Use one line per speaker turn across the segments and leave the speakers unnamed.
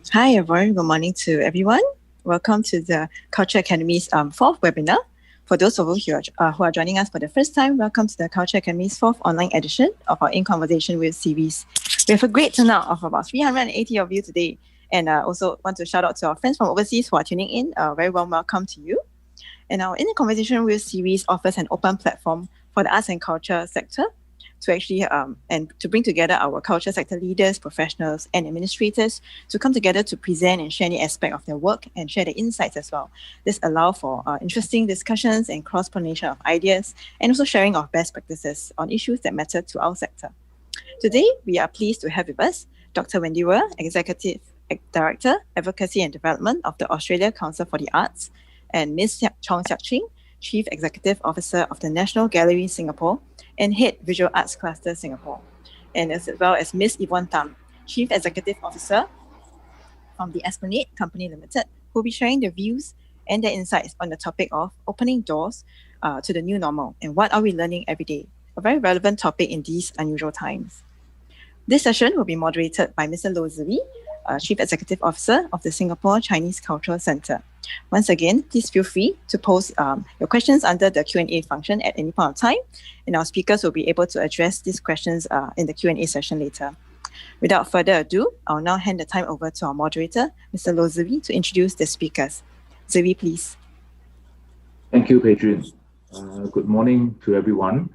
Hi, everyone. Good morning to everyone. Welcome to the Culture Academy's fourth webinar. For those of you who are joining us for the first time, welcome to the Culture Academy's fourth online edition of our In Conversation with series. We have a great turnout of about 380 of you today. And also want to shout out to our friends from overseas who are tuning in. Very warm welcome to you. And our In Conversation with series offers an open platform for the arts and culture sector to actually and to bring together our culture sector leaders, professionals, and administrators to come together to present and share any aspect of their work and share their insights as well. This allows for interesting discussions and cross-pollination of ideas, and also sharing of best practices on issues that matter to our sector. Today, we are pleased to have with us Dr. Wendy Wee, Executive Director, Advocacy and Development of the Australia Council for the Arts, and Ms. Chong Ching, Chief Executive Officer of the National Gallery Singapore and Head Visual Arts Cluster Singapore, and as well as Ms. Yvonne Tham, Chief Executive Officer from the Esplanade Company Limited, who will be sharing their views and their insights on the topic of opening doors to the new normal and what are we learning every day, a very relevant topic in these unusual times. This session will be moderated by Mr. Low Sze Wee, Chief Executive Officer of the Singapore Chinese Cultural Centre. Once again, please feel free to post your questions under the Q&A function at any point of time, and our speakers will be able to address these questions in the Q&A session later. Without further ado, I'll now hand the time over to our moderator, Mr. Low Sze Wee, to introduce the speakers. Sze Wee, please.
Thank you, Patron. Good morning to everyone.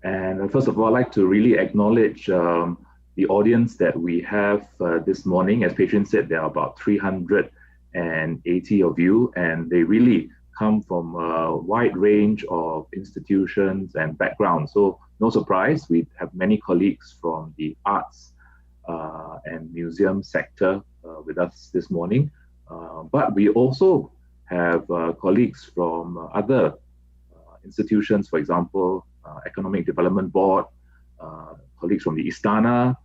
And first of all, I'd like to really acknowledge the audience that we have this morning. As Patron said, there are about 380 of you, and they really come from a wide range of institutions and backgrounds. So no surprise, we have many colleagues from the arts and museum sector with us this morning. But we also have colleagues from other institutions, for example, Economic Development Board, colleagues from the Istana,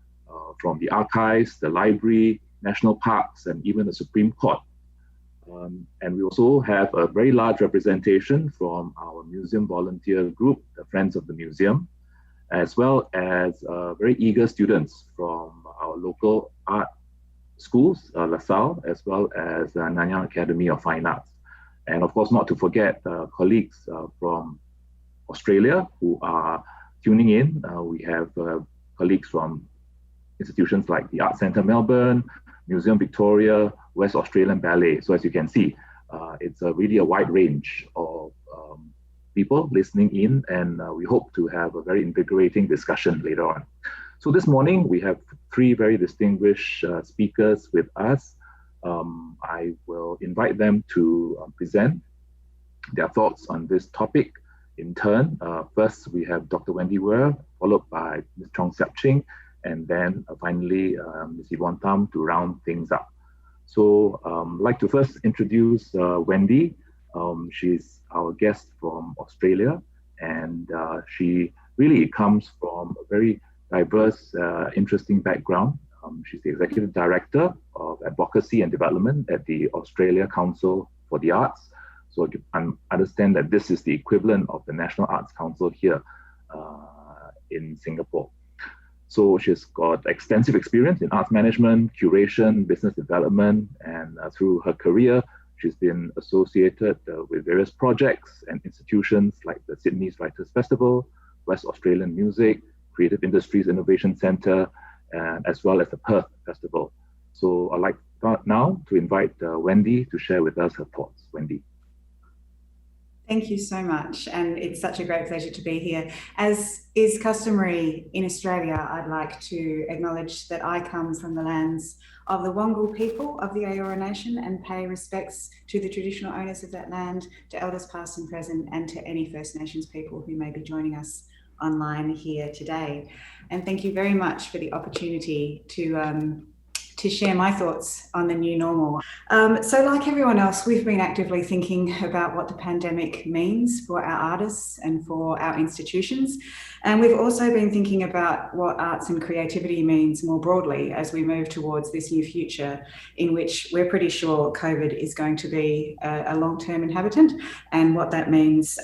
from the archives, the library, national parks, and even the Supreme Court. And we also have a very large representation from our museum volunteer group, the Friends of the Museum, as well as very eager students from our local art schools, LaSalle, as well as Nanyang Academy of Fine Arts. And of course, not to forget colleagues from Australia who are tuning in. We have colleagues from institutions like the Art Centre Melbourne, Museum Victoria, West Australian Ballet. So as you can see, it's really a wide range of people listening in, and we hope to have a very invigorating discussion later on. So this morning, we have three very distinguished speakers with us. I will invite them to present their thoughts on this topic in turn. First, we have Dr. Wendy Wee, followed by Ms. Chong Ching, and then finally Ms. Yvonne Tham to round things up. So I'd like to first introduce Wendy. She's our guest from Australia, and she really comes from a very diverse, interesting background. She's the Executive Director of Advocacy and Development at the Australia Council for the Arts. So I understand that this is the equivalent of the National Arts Council here in Singapore. So she's got extensive experience in arts management, curation, business development, and through her career, she's been associated with various projects and institutions like the Sydney's Writers' Festival, West Australian Music, Creative Industries Innovation Centre, as well as the Perth Festival. So I'd like now to invite Wendy to share with us her thoughts. Wendy.
Thank you so much, and it's such a great pleasure to be here. As is customary in Australia, I'd like to acknowledge that I come from the lands of the Wongal people of the Eora Nation and pay respects to the traditional owners of that land, to elders past and present, and to any First Nations people who may be joining us online here today. And thank you very much for the opportunity to share my thoughts on the new normal. So like everyone else, we've been actively thinking about what the pandemic means for our artists and for our institutions. And we've also been thinking about what arts and creativity means more broadly as we move towards this new future in which we're pretty sure COVID is going to be a long-term inhabitant, and what that means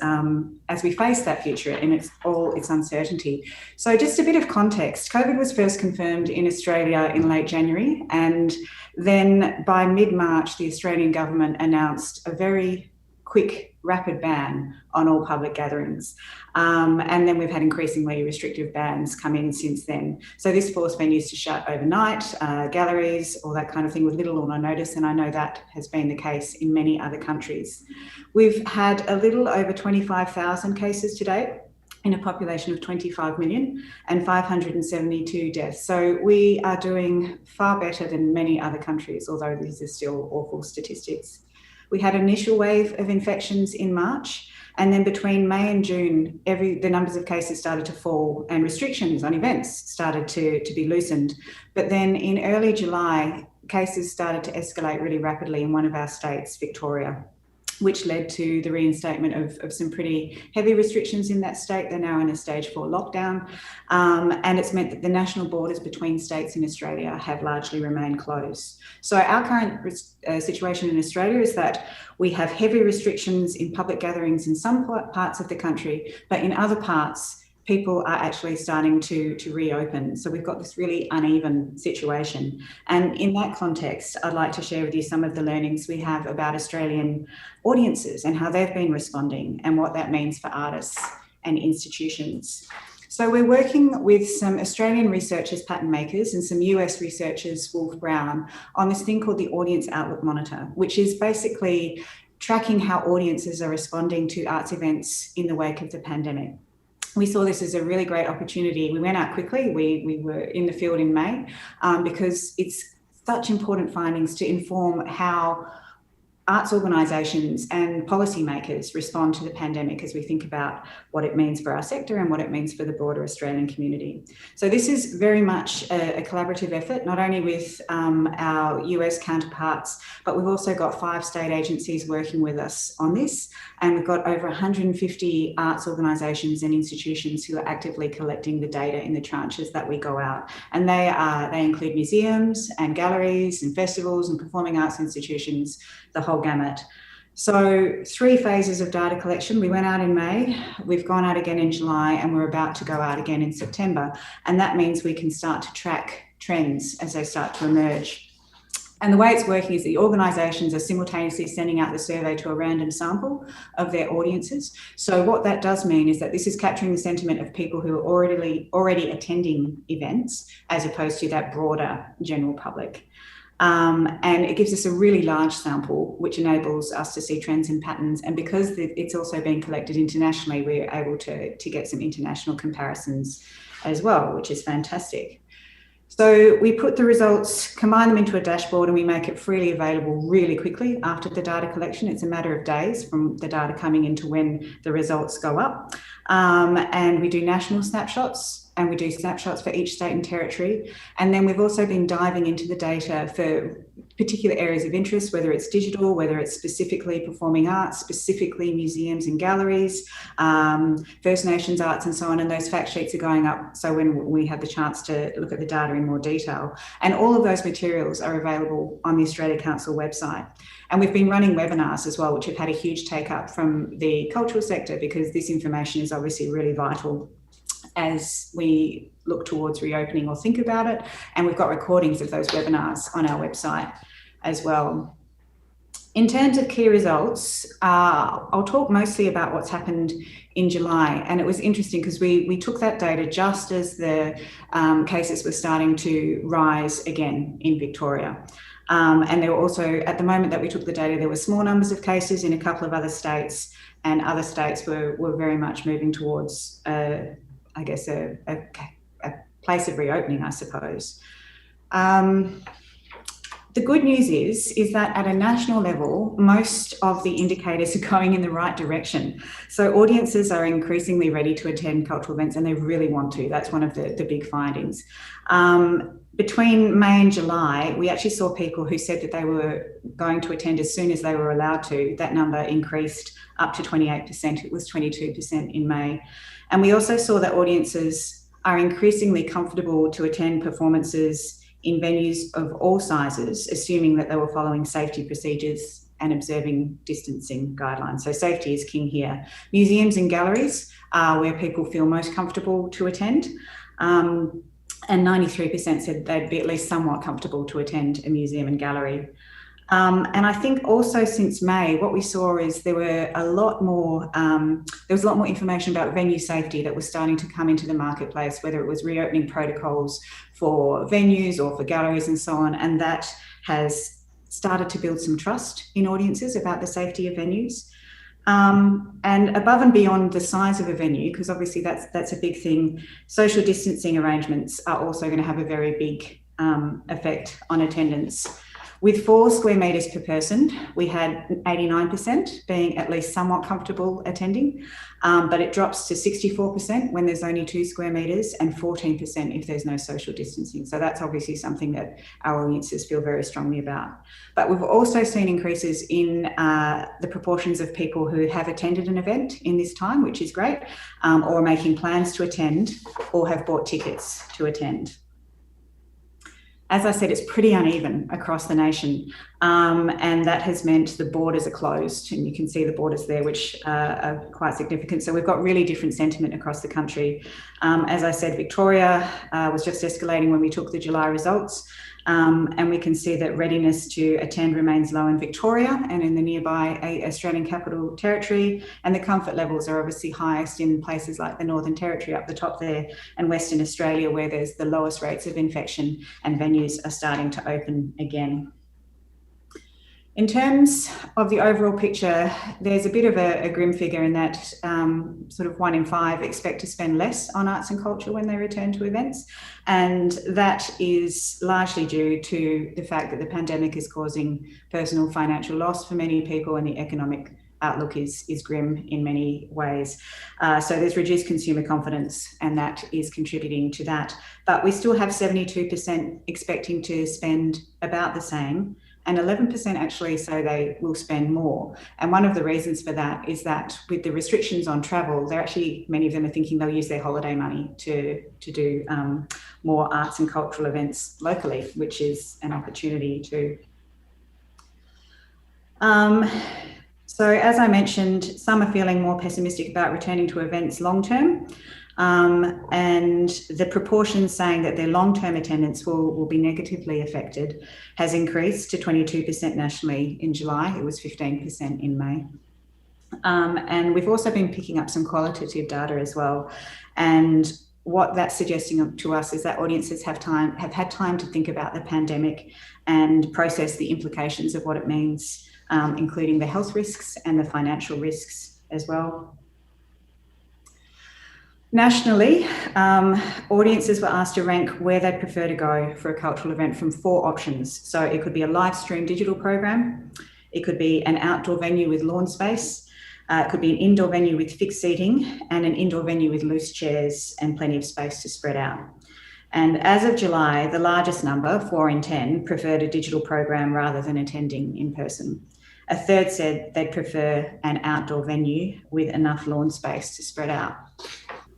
as we face that future in all its uncertainty. So just a bit of context. COVID was first confirmed in Australia in late January And then by mid-March, the Australian government announced a very quick, rapid ban on all public gatherings. And then we've had increasingly restrictive bans come in since then. So this forced venues to shut overnight, galleries, all that kind of thing with little or no notice. And I know that has been the case in many other countries. We've had a little over 25,000 cases to date in a population of 25 million and 572 deaths. So we are doing far better than many other countries, although these are still awful statistics. We had an initial wave of infections in March, and then between May and June, the numbers of cases started to fall and restrictions on events started to be loosened. But then in early July, cases started to escalate really rapidly in one of our states, Victoria, which led to the reinstatement of some pretty heavy restrictions in that state. They're now in a stage 4 lockdown. And it's meant that the national borders between states in Australia have largely remained closed. So our current situation in Australia is that we have heavy restrictions in public gatherings in some parts of the country, but in other parts, people are actually starting to reopen. So we've got this really uneven situation. And in that context, I'd like to share with you some of the learnings we have about Australian audiences and how they've been responding and what that means for artists and institutions. So we're working with some Australian researchers, pattern makers, and some US researchers, Wolf Brown, on this thing called the Audience Outlook Monitor, which is basically tracking how audiences are responding to arts events in the wake of the pandemic. We saw this as a really great opportunity. We went out quickly. We were in the field in May because it's such important findings to inform how arts organisations and policymakers respond to the pandemic as we think about what it means for our sector and what it means for the broader Australian community. So this is very much a collaborative effort, not only with our US counterparts, but we've also got 5 state agencies working with us on this. And we've got over 150 arts organisations and institutions who are actively collecting the data in the tranches that we go out. And they include museums and galleries and festivals and performing arts institutions, the whole gamut. So 3 phases of data collection. We went out in May, we've gone out again in July, and we're about to go out again in September. And that means we can start to track trends as they start to emerge. And the way it's working is the organisations are simultaneously sending out the survey to a random sample of their audiences. So what that does mean is that this is capturing the sentiment of people who are already attending events, as opposed to that broader general public. And it gives us a really large sample, which enables us to see trends and patterns. And because it's also being collected internationally, we're able to get some international comparisons as well, which is fantastic. So we put the results, combine them into a dashboard, and we make it freely available really quickly after the data collection. It's a matter of days from the data coming into when the results go up. And we do national snapshots, and we do snapshots for each state and territory. And then we've also been diving into the data for particular areas of interest, whether it's digital, whether it's specifically performing arts, specifically museums and galleries, First Nations arts and so on. And those fact sheets are going up so when we have the chance to look at the data in more detail. And all of those materials are available on the Australia Council website. And we've been running webinars as well, which have had a huge take up from the cultural sector, because this information is obviously really vital as we look towards reopening or think about it. And we've got recordings of those webinars on our website as well. In terms of key results, I'll talk mostly about what's happened in July. And it was interesting because we took that data just as the cases were starting to rise again in Victoria. And there were also, at the moment that we took the data, there were small numbers of cases in a couple of other states, and other states were very much moving towards, I guess, a place of reopening, I suppose. The good news is that at a national level, most of the indicators are going in the right direction. So audiences are increasingly ready to attend cultural events, and they really want to. That's one of the big findings. Between May and July, we actually saw people who said that they were going to attend as soon as they were allowed to. That number increased up to 28%. It was 22% in May. And we also saw that audiences are increasingly comfortable to attend performances in venues of all sizes, assuming that they were following safety procedures and observing distancing guidelines. So safety is king here. Museums and galleries are where people feel most comfortable to attend. and 93% said they'd be at least somewhat comfortable to attend a museum and gallery. And I think also since May, what we saw is there was a lot more information about venue safety that was starting to come into the marketplace, whether it was reopening protocols for venues or for galleries and so on. And that has started to build some trust in audiences about the safety of venues. And above and beyond the size of a venue, because obviously that's a big thing, social distancing arrangements are also going to have a very big effect on attendance. With 4 square metres per person, we had 89% being at least somewhat comfortable attending, but it drops to 64% when there's only 2 square metres and 14% if there's no social distancing. So that's obviously something that our audiences feel very strongly about. But we've also seen increases in the proportions of people who have attended an event in this time, which is great, or are making plans to attend or have bought tickets to attend. As I said, it's pretty uneven across the nation, and that has meant the borders are closed, and you can see the borders there, which are quite significant. So we've got really different sentiment across the country. As I said, Victoria was just escalating when we took the July results, and we can see that readiness to attend remains low in Victoria and in the nearby Australian Capital Territory, and the comfort levels are obviously highest in places like the Northern Territory up the top there and Western Australia, where there's the lowest rates of infection and venues are starting to open again. In terms of the overall picture, there's a bit of a grim figure in that sort of 1 in 5 expect to spend less on arts and culture when they return to events. And that is largely due to the fact that the pandemic is causing personal financial loss for many people, and the economic outlook is grim in many ways. So there's reduced consumer confidence, and that is contributing to that. But we still have 72% expecting to spend about the same, and 11% actually say they will spend more. And one of the reasons for that is that with the restrictions on travel, many of them are thinking they'll use their holiday money to do more arts and cultural events locally, which is an opportunity too. So as I mentioned, some are feeling more pessimistic about returning to events long term. And the proportion saying that their long-term attendance will be negatively affected has increased to 22% nationally in July. It was 15% in May. And we've also been picking up some qualitative data as well. And what that's suggesting to us is that audiences have had time to think about the pandemic and process the implications of what it means, including the health risks and the financial risks as well. Nationally, audiences were asked to rank where they'd prefer to go for a cultural event from 4 options. So it could be a live stream digital program, it could be an outdoor venue with lawn space, it could be an indoor venue with fixed seating, and an indoor venue with loose chairs and plenty of space to spread out. And as of July, the largest number, 4 in 10, preferred a digital program rather than attending in person. A third said they'd prefer an outdoor venue with enough lawn space to spread out.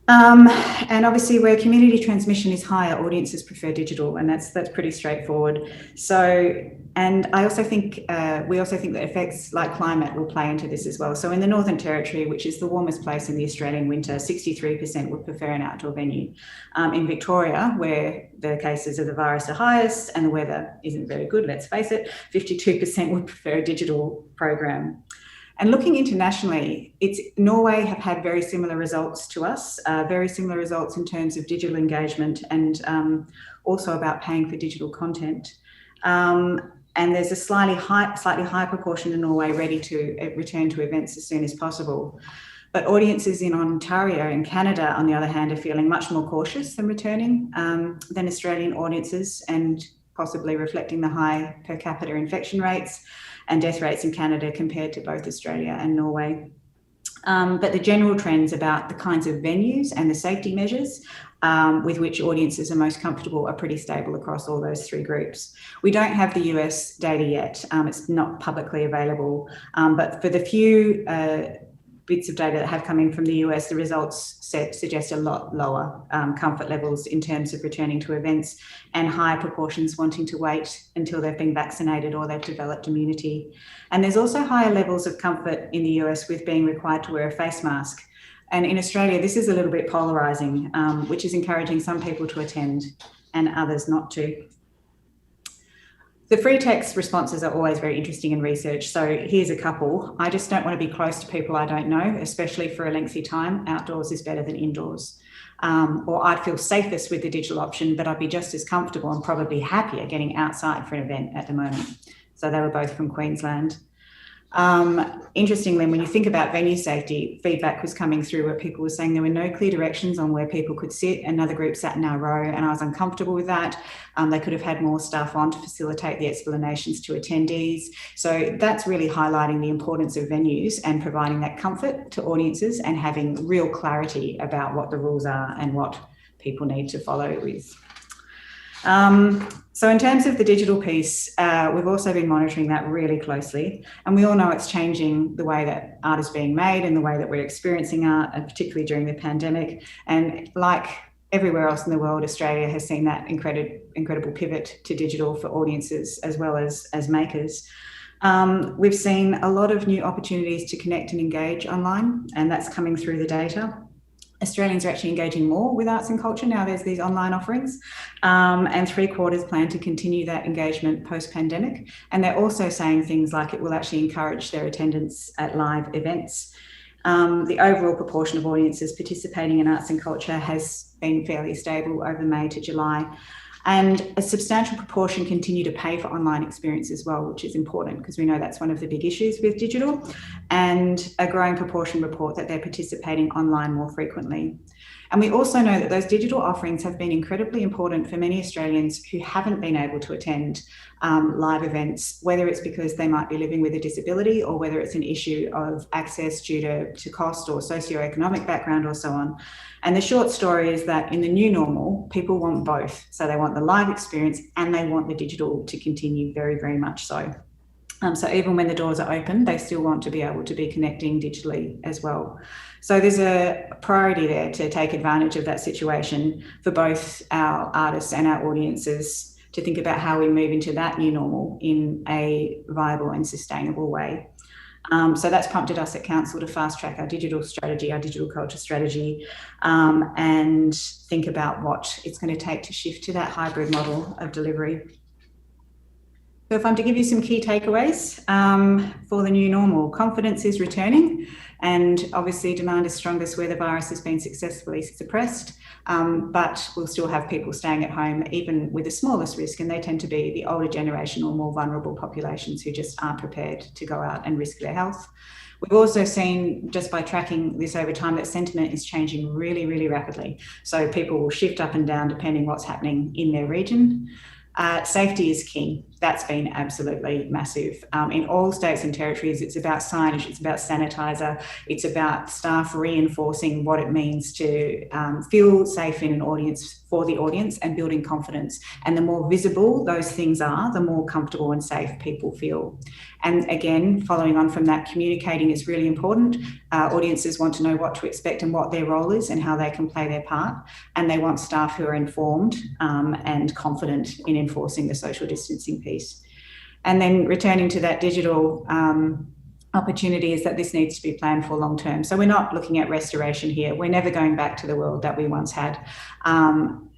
And obviously where community transmission is higher, audiences prefer digital, and that's pretty straightforward. So, and I also think, we also think that effects like climate will play into this as well. So in the Northern Territory, which is the warmest place in the Australian winter, 63% would prefer an outdoor venue. In Victoria, where the cases of the virus are highest and the weather isn't very good, let's face it, 52% would prefer a digital program. And looking internationally, Norway have had very similar results to us, very similar results in terms of digital engagement and also about paying for digital content. And there's a slightly higher proportion in Norway ready to return to events as soon as possible. But audiences in Ontario and Canada, on the other hand, are feeling much more cautious than returning than Australian audiences, and possibly reflecting the high per capita infection rates and death rates in Canada compared to both Australia and Norway. But the general trends about the kinds of venues and the safety measures with which audiences are most comfortable are pretty stable across all those 3 groups. We don't have the US data yet. It's not publicly available, but for the few bits of data that have come in from the US, the results suggest a lot lower comfort levels in terms of returning to events, and higher proportions wanting to wait until they've been vaccinated or they've developed immunity. And there's also higher levels of comfort in the US with being required to wear a face mask. And in Australia, this is a little bit polarising, which is encouraging some people to attend and others not to. The free text responses are always very interesting in research. So here's a couple. I just don't want to be close to people I don't know, especially for a lengthy time. Outdoors is better than indoors. Or I'd feel safest with the digital option, but I'd be just as comfortable and probably happier getting outside for an event at the moment. So they were both from Queensland. Interestingly, when you think about venue safety, feedback was coming through where people were saying there were no clear directions on where people could sit. Another group sat in our row and I was uncomfortable with that. They could have had more staff on to facilitate the explanations to attendees. So that's really highlighting the importance of venues and providing that comfort to audiences and having real clarity about what the rules are and what people need to follow with. So in terms of the digital piece, we've also been monitoring that really closely, and we all know it's changing the way that art is being made and the way that we're experiencing art, and particularly during the pandemic. And like everywhere else in the world, Australia has seen that incredible pivot to digital for audiences as well as makers. We've seen a lot of new opportunities to connect and engage online, and that's coming through the data. Australians are actually engaging more with arts and culture now. There's these online offerings, and 3/4 plan to continue that engagement post-pandemic. And they're also saying things like it will actually encourage their attendance at live events. The overall proportion of audiences participating in arts and culture has been fairly stable over May to July. And a substantial proportion continue to pay for online experience as well, which is important because we know that's one of the big issues with digital. And a growing proportion report that they're participating online more frequently. And we also know that those digital offerings have been incredibly important for many Australians who haven't been able to attend live events, whether it's because they might be living with a disability or whether it's an issue of access due to cost or socioeconomic background or so on. And the short story is that in the new normal, people want both. So they want the live experience and they want the digital to continue very, very much so. So even when the doors are open, they still want to be able to be connecting digitally as well. So there's a priority there to take advantage of that situation for both our artists and our audiences to think about how we move into that new normal in a viable and sustainable way. So that's prompted us at Council to fast track our digital strategy, our digital culture strategy, and think about what it's going to take to shift to that hybrid model of delivery. So if I'm to give you some key takeaways for the new normal, confidence is returning, and obviously demand is strongest where the virus has been successfully suppressed, but we'll still have people staying at home even with the smallest risk, and they tend to be the older generation or more vulnerable populations who just aren't prepared to go out and risk their health. We've also seen, just by tracking this over time, that sentiment is changing really, really rapidly. So people will shift up and down depending what's happening in their region. Safety is key. That's been absolutely massive. In all states and territories, it's about signage, it's about sanitizer, it's about staff reinforcing what it means to feel safe in an audience, for the audience, and building confidence. And the more visible those things are, the more comfortable and safe people feel. And again, following on from that, communicating is really important. Audiences want to know what to expect and what their role is and how they can play their part. And they want staff who are informed and confident in enforcing the social distancing piece. And then returning to that digital opportunity is that this needs to be planned for long term. So we're not looking at restoration here. We're never going back to the world that we once had.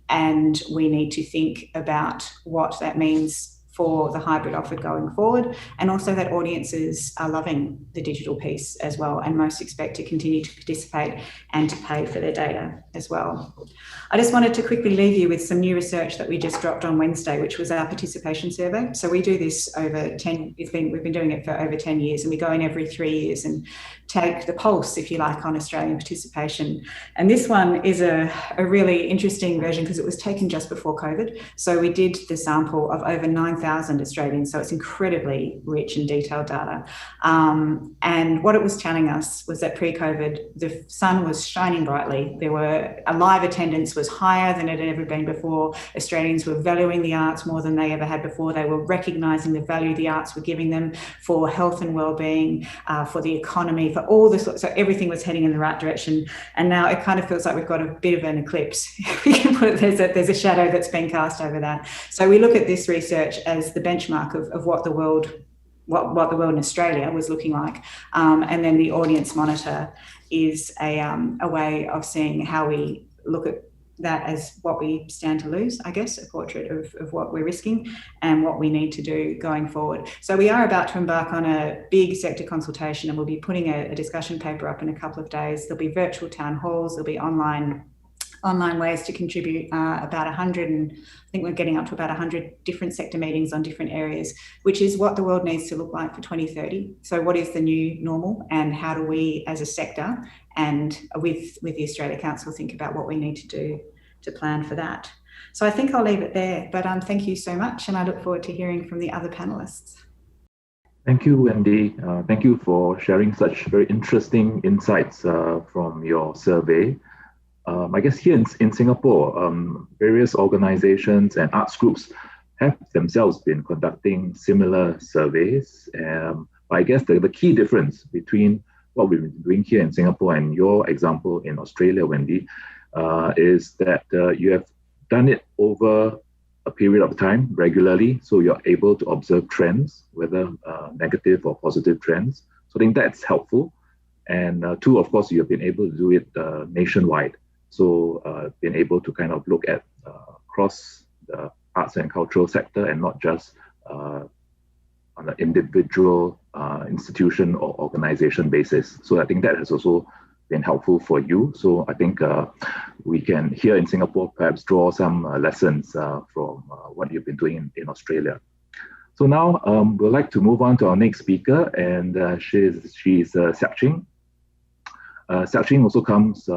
And we need to think about what that means for the hybrid offer going forward, and also that audiences are loving the digital piece as well, and most expect to continue to participate and to pay for their data as well. I just wanted to quickly leave you with some new research that we just dropped on Wednesday, which was our participation survey. So we do this we've been doing it for over 10 years, and we go in every 3 years and take the pulse, if you like, on Australian participation. And this one is a really interesting version because it was taken just before COVID. So we did the sample of over 9,000 Australians. So it's incredibly rich and detailed data. And what it was telling us was that pre-COVID, the sun was shining brightly. A live attendance was higher than it had ever been before. Australians were valuing the arts more than they ever had before. They were recognising the value the arts were giving them for health and well-being, for the economy, for all this. So everything was heading in the right direction. And now it kind of feels like we've got a bit of an eclipse. We can put it, there's a shadow that's been cast over that. So we look at this research as the benchmark of what the world what the world in Australia was looking like. And then the audience monitor is a way of seeing how we look at that as what we stand to lose, I guess, a portrait of what we're risking and what we need to do going forward. So we are about to embark on a big sector consultation, and we'll be putting a discussion paper up in a couple of days. There'll be virtual town halls, there'll be online ways to contribute, about 100, and I think we're getting up to about 100 different sector meetings on different areas, which is what the world needs to look like for 2030. So what is the new normal, and how do we as a sector and with the Australia Council think about what we need to do to plan for that? So I think I'll leave it there, but thank you so much, and I look forward to hearing from the other panellists.
Thank you, Wendy. Thank you for sharing such very interesting insights from your survey. I guess here in Singapore, various organizations and arts groups have themselves been conducting similar surveys. But I guess the key difference between what we've been doing here in Singapore and your example in Australia, Wendy, is that you have done it over a period of time regularly, so you're able to observe trends, whether negative or positive trends. So I think that's helpful. And two, of course, you have been able to do it nationwide. So been able to kind of look at across the arts and cultural sector and not just on an individual institution or organization basis. So I think that has also been helpful for you. So I think we can here in Singapore perhaps draw some lessons from what you've been doing in Australia. So now we'd like to move on to our next speaker, and she's Siak Ching. Siak Ching also comes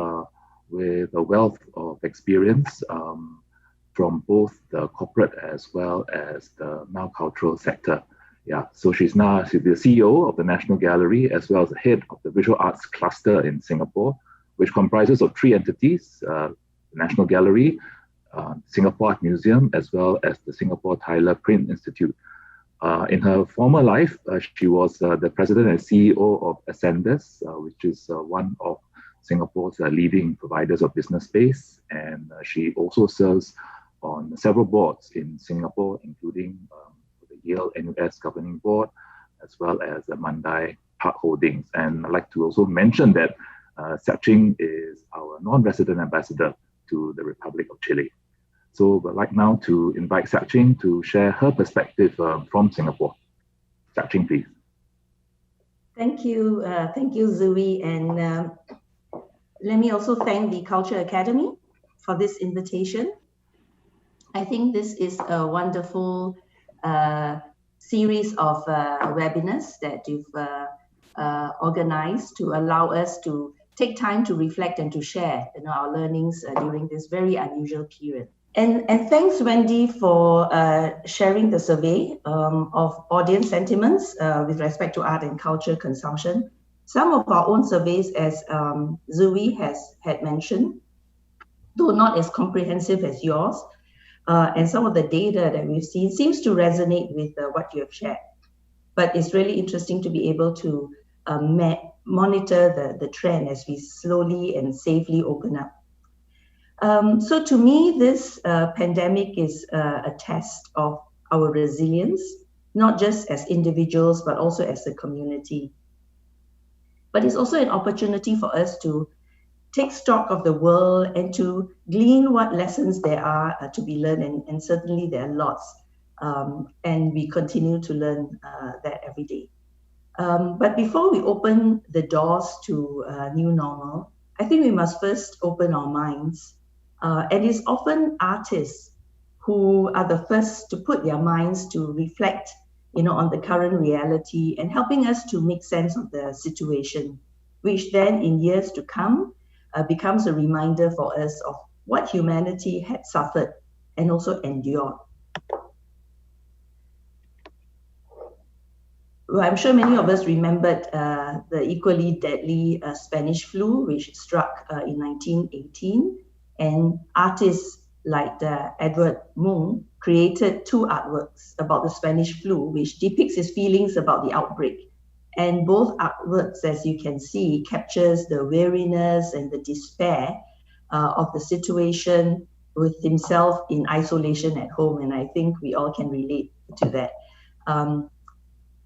with a wealth of experience from both the corporate as well as the now cultural sector. Yeah, so she's the CEO of the National Gallery as well as the head of the Visual Arts Cluster in Singapore, which comprises of 3 entities, the National Gallery, Singapore Art Museum, as well as the Singapore Tyler Print Institute. In her former life, she was the president and CEO of Ascendus, which is one of Singapore's leading providers of business space, and she also serves on several boards in Singapore, including the Yale NUS Governing Board, as well as the Mandai Park Holdings. And I'd like to also mention that Siak Ching is our non-resident ambassador to the Republic of Chile. So I'd like now to invite Siak Ching to share her perspective from Singapore. Siak Ching, please.
Thank you, Zui, and let me also thank the Culture Academy for this invitation. I think this is a wonderful series of webinars that you've organized to allow us to take time to reflect and to share our learnings during this very unusual period. And thanks, Wendy, for sharing the survey of audience sentiments with respect to art and culture consumption. Some of our own surveys, as Zui had mentioned, though not as comprehensive as yours, and some of the data that we've seen seems to resonate with what you have shared. But it's really interesting to be able to monitor the trend as we slowly and safely open up. So to me, this pandemic is a test of our resilience, not just as individuals, but also as a community. But it's also an opportunity for us to take stock of the world and to glean what lessons there are to be learned, and certainly there are lots, and we continue to learn that every day. But before we open the doors to new normal, I think we must first open our minds, and it's often artists who are the first to put their minds to reflect on the current reality and helping us to make sense of the situation, which then in years to come becomes a reminder for us of what humanity had suffered and also endured. Well, I'm sure many of us remembered the equally deadly Spanish flu, which struck in 1918, and artists like Edward Munch created 2 artworks about the Spanish flu, which depicts his feelings about the outbreak. And both artworks, as you can see, captures the weariness and the despair of the situation with himself in isolation at home. And I think we all can relate to that.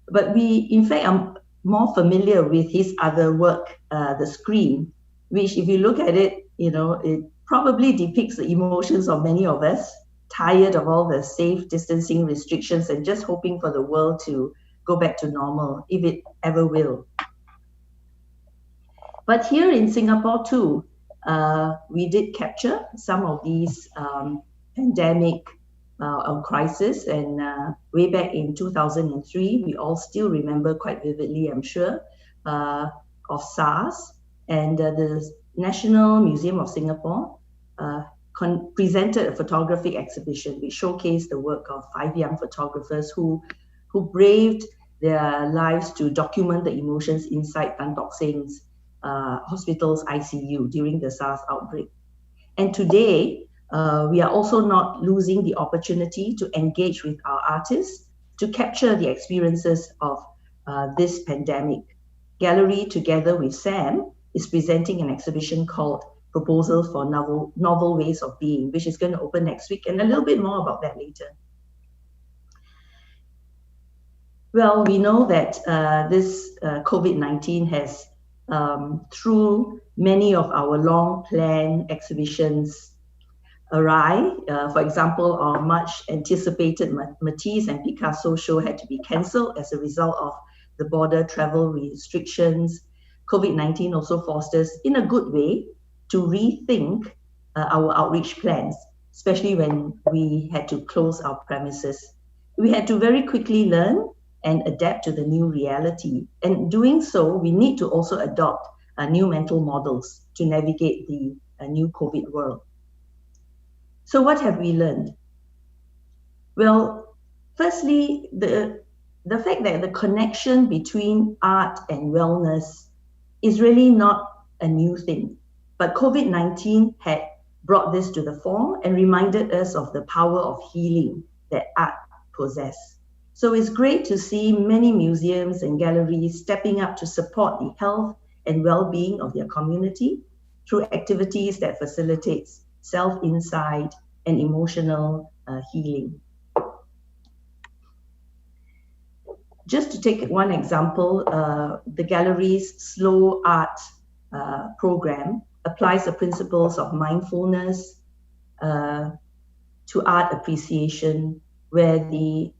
But we, in fact, are more familiar with his other work, The Scream, which if you look at it, it probably depicts the emotions of many of us, tired of all the safe distancing restrictions and just hoping for the world to go back to normal, if it ever will. But here in Singapore too, we did capture some of these pandemic crisis, and way back in 2003, we all still remember quite vividly, I'm sure, of SARS, and the National Museum of Singapore presented a photographic exhibition which showcased the work of 5 young photographers who braved their lives to document the emotions inside Tan Tock Seng's hospital's ICU during the SARS outbreak. And today, we are also not losing the opportunity to engage with our artists to capture the experiences of this pandemic. Gallery, together with Sam, is presenting an exhibition called Proposals for Novel Ways of Being, which is going to open next week, and a little bit more about that later. Well, we know that this COVID-19 has, through many of our long-planned exhibitions awry. For example, our much anticipated Matisse and Picasso show had to be cancelled as a result of the border travel restrictions. COVID-19 also forced us, in a good way, to rethink our outreach plans, especially when we had to close our premises. We had to very quickly learn and adapt to the new reality. And doing so, we need to also adopt new mental models to navigate the new COVID world. So what have we learned? Well, firstly, the fact that the connection between art and wellness is really not a new thing. But COVID-19 had brought this to the fore and reminded us of the power of healing that art possesses. So it's great to see many museums and galleries stepping up to support the health and well-being of their community through activities that facilitates self-insight and emotional healing. Just to take one example, the gallery's Slow Art program applies the principles of mindfulness to art appreciation, where the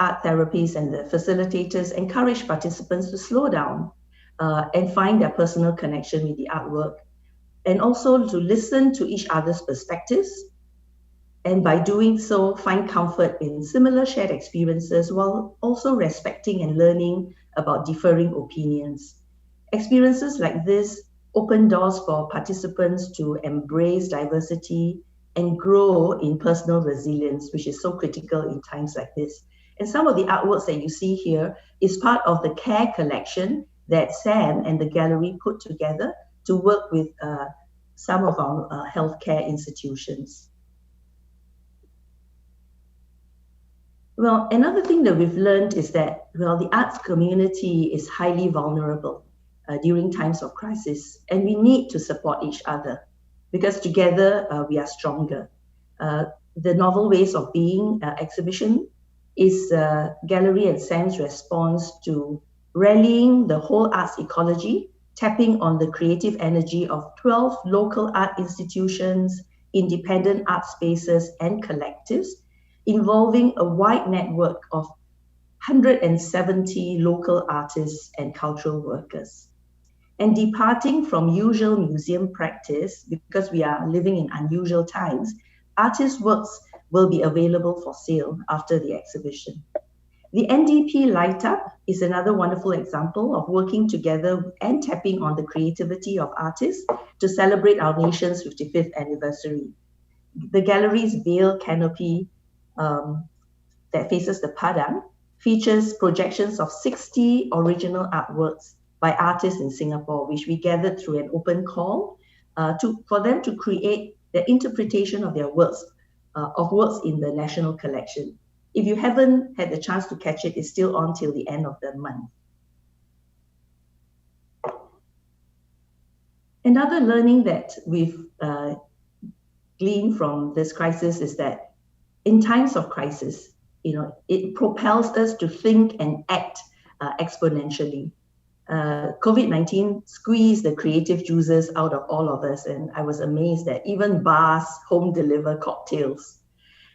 art therapists and the facilitators encourage participants to slow down and find their personal connection with the artwork, and also to listen to each other's perspectives, and by doing so, find comfort in similar shared experiences while also respecting and learning about differing opinions. Experiences like this open doors for participants to embrace diversity and grow in personal resilience, which is so critical in times like this. And some of the artworks that you see here is part of the CARE collection that Sam and the gallery put together to work with some of our healthcare institutions. Well, another thing that we've learned is that, well, the arts community is highly vulnerable during times of crisis, and we need to support each other because together we are stronger. The Novel Ways of Being exhibition is Gallery and Sam's response to rallying the whole arts ecology, tapping on the creative energy of 12 local art institutions, independent art spaces, and collectives, involving a wide network of 170 local artists and cultural workers. And departing from usual museum practice, because we are living in unusual times, artists' works will be available for sale after the exhibition. The NDP Light Up is another wonderful example of working together and tapping on the creativity of artists to celebrate our nation's 55th anniversary. The gallery's veil canopy that faces the Padang features projections of 60 original artworks by artists in Singapore, which we gathered through an open call for them to create the interpretation of their works, in the national collection. If you haven't had the chance to catch it, it's still on till the end of the month. Another learning that we've gleaned from this crisis is that in times of crisis, it propels us to think and act exponentially. COVID-19 squeezed the creative juices out of all of us, and I was amazed that even bars home deliver cocktails.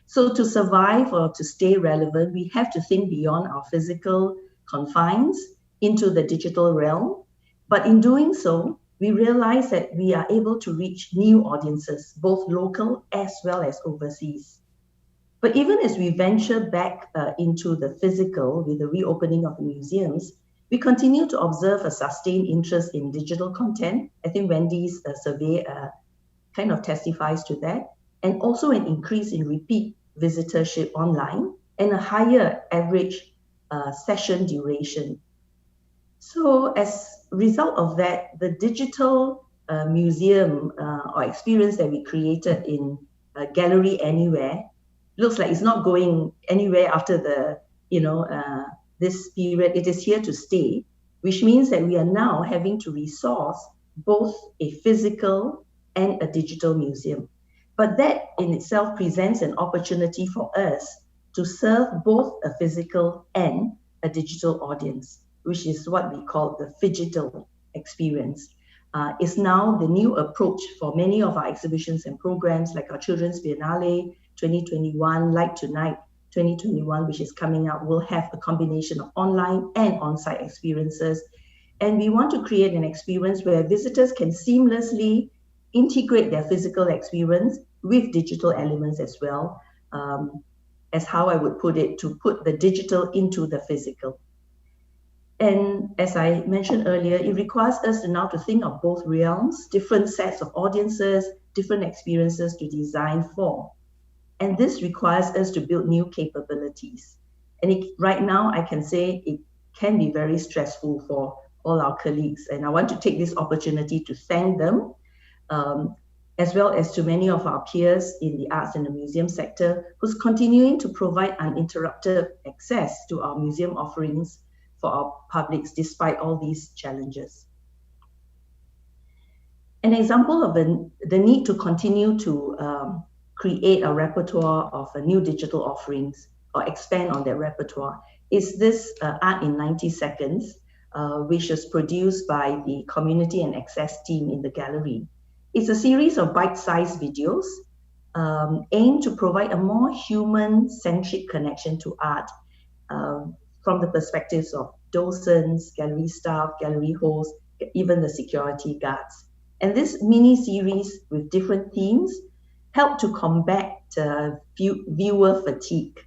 So to survive or to stay relevant, we have to think beyond our physical confines into the digital realm. But in doing so, we realize that we are able to reach new audiences, both local as well as overseas. But even as we venture back into the physical with the reopening of the museums, we continue to observe a sustained interest in digital content. I think Wendy's survey kind of testifies to that, and also an increase in repeat visitorship online and a higher average session duration. So as a result of that, the digital museum or experience that we created in Gallery Anywhere looks like it's not going anywhere after the, this period. It is here to stay, which means that we are now having to resource both a physical and a digital museum. But that in itself presents an opportunity for us to serve both a physical and a digital audience, which is what we call the phygital experience. Is now the new approach for many of our exhibitions and programs, like our Children's Biennale 2021, Like Tonight 2021, which is coming out, will have a combination of online and on-site experiences. And we want to create an experience where visitors can seamlessly integrate their physical experience with digital elements as well, as how I would put it, to put the digital into the physical. And as I mentioned earlier, it requires us now to think of both realms, different sets of audiences, different experiences to design for. And this requires us to build new capabilities. And right now, I can say it can be very stressful for all our colleagues. And I want to take this opportunity to thank them, as well as to many of our peers in the arts and the museum sector, who's continuing to provide uninterrupted access to our museum offerings for our publics despite all these challenges. An example of the need to continue to create a repertoire of new digital offerings or expand on their repertoire is this Art in 90 Seconds, which was produced by the Community and Access team in the gallery. It's a series of bite-sized videos aimed to provide a more human-centric connection to art from the perspectives of docents, gallery staff, gallery hosts, even the security guards. And this mini-series with different themes help to combat viewer fatigue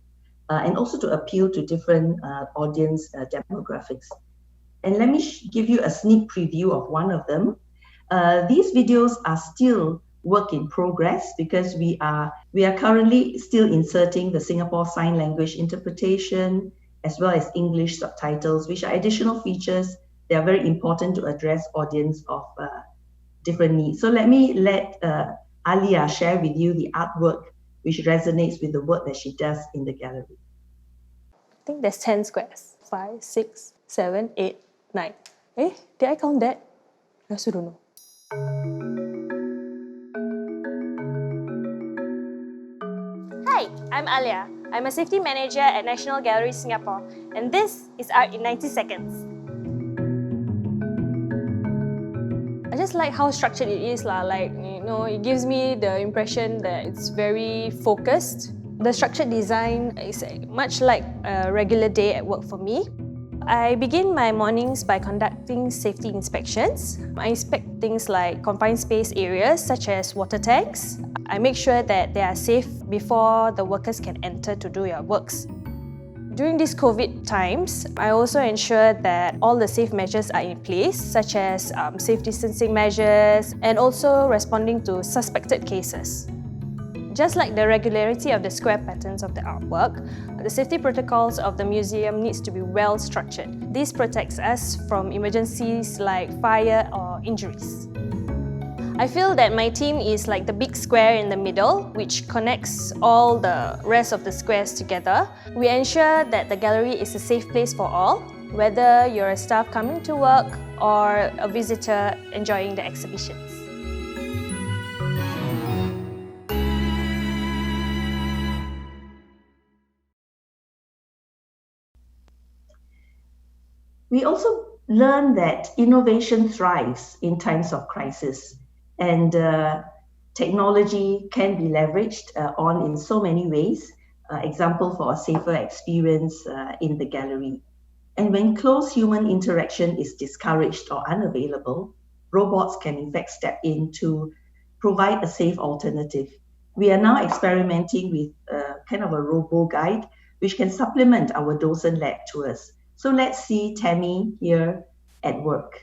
and also to appeal to different audience demographics. And let me give you a sneak preview of one of them. These videos are still work in progress because we are currently still inserting the Singapore Sign Language interpretation as well as English subtitles, which are additional features that are very important to address audience of different needs. So let Alia share with you the artwork which resonates with the work that she does in the gallery.
I think there's 10 squares. 5, 6, 7, 8, 9. Did I count that? I also don't know. Hi, I'm Alia. I'm a safety manager at National Gallery Singapore, and this is Art in 90 Seconds. I just like how structured it is, it gives me the impression that it's very focused. The structured design is much like a regular day at work for me. I begin my mornings by conducting safety inspections. I inspect things like confined space areas such as water tanks. I make sure that they are safe before the workers can enter to do their works. During these COVID times, I also ensure that all the safe measures are in place, such as safe distancing measures and also responding to suspected cases. Just like the regularity of the square patterns of the artwork, the safety protocols of the museum needs to be well structured. This protects us from emergencies like fire or injuries. I feel that my team is like the big square in the middle, which connects all the rest of the squares together. We ensure that the gallery is a safe place for all, whether you're a staff coming to work or a visitor enjoying the exhibitions.
We also learn that innovation thrives in times of crisis, and technology can be leveraged on in so many ways. Example for a safer experience in the gallery. And when close human interaction is discouraged or unavailable, robots can in fact step in to provide a safe alternative. We are now experimenting with kind of a robo guide, which can supplement our docent lab tours. So let's see Tammy here at work.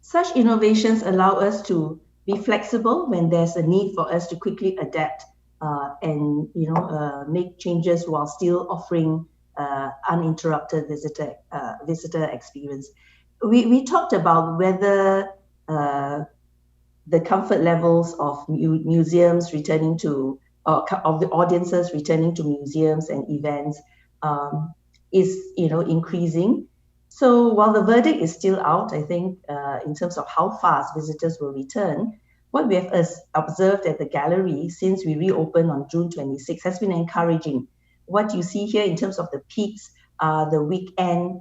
Such innovations allow us to be flexible when there's a need for us to quickly adapt and make changes while still offering uninterrupted visitor experience. We talked about whether the comfort levels of museums returning to of the audiences returning to museums and events is increasing. So while the verdict is still out, I think in terms of how fast visitors will return, what we have observed at the gallery since we reopened on June 26 has been encouraging. What you see here in terms of the peaks are the weekend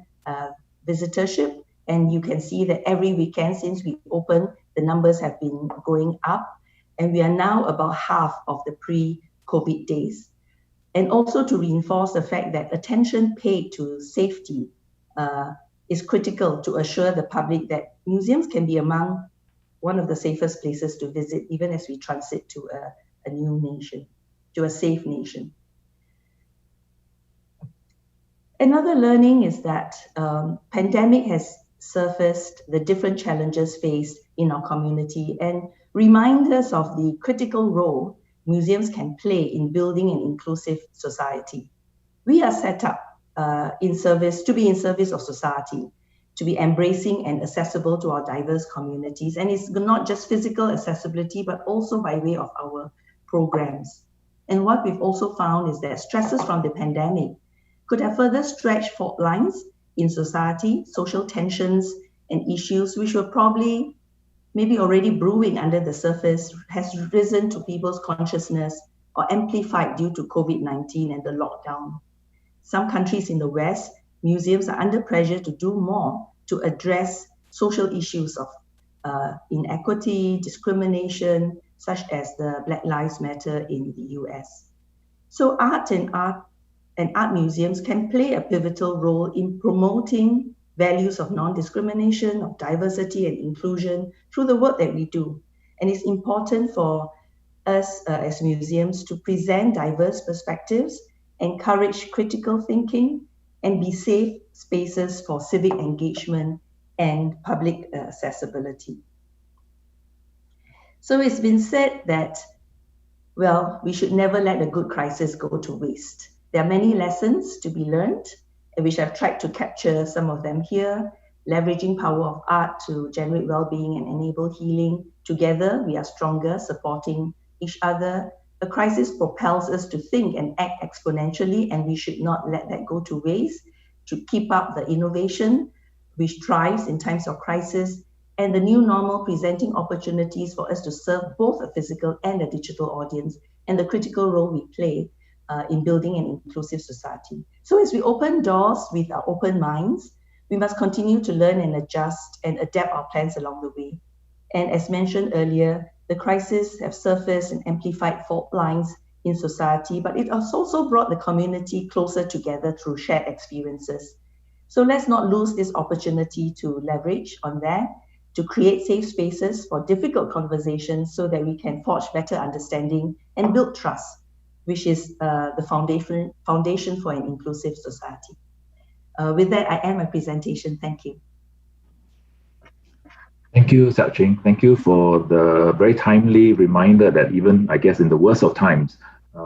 visitorship, and you can see that every weekend since we opened, the numbers have been going up, and we are now about half of the pre-COVID days. And also to reinforce the fact that attention paid to safety is critical to assure the public that museums can be among one of the safest places to visit, even as we transit to a new nation, to a safe nation. Another learning is that pandemic has surfaced the different challenges faced in our community and remind us of the critical role museums can play in building an inclusive society. We are set up to be in service of society, to be embracing and accessible to our diverse communities. And it's not just physical accessibility, but also by way of our programs. And what we've also found is that stresses from the pandemic could have further stretched fault lines in society, social tensions and issues which were probably maybe already brewing under the surface has risen to people's consciousness or amplified due to COVID-19 and the lockdown. Some countries in the West, museums are under pressure to do more to address social issues of inequity, discrimination, such as the Black Lives Matter in the US. So art museums can play a pivotal role in promoting values of non-discrimination, of diversity and inclusion through the work that we do. And it's important for us as museums to present diverse perspectives, encourage critical thinking, and be safe spaces for civic engagement and public accessibility. So it's been said that, well, we should never let a good crisis go to waste. There are many lessons to be learned, which I've tried to capture some of them here. Leveraging power of art to generate well-being and enable healing. Together, we are stronger, supporting each other. A crisis propels us to think and act exponentially, and we should not let that go to waste, to keep up the innovation which thrives in times of crisis, and the new normal presenting opportunities for us to serve both a physical and a digital audience, and the critical role we play in building an inclusive society. So as we open doors with our open minds, we must continue to learn and adjust and adapt our plans along the way. And as mentioned earlier, the crises have surfaced and amplified fault lines in society, but it has also brought the community closer together through shared experiences. So let's not lose this opportunity to leverage on that, to create safe spaces for difficult conversations so that we can forge better understanding and build trust, which is the foundation for an inclusive society. With that, I end my presentation. Thank you.
Thank you, Siak Ching. Thank you for the very timely reminder that even, I guess, in the worst of times,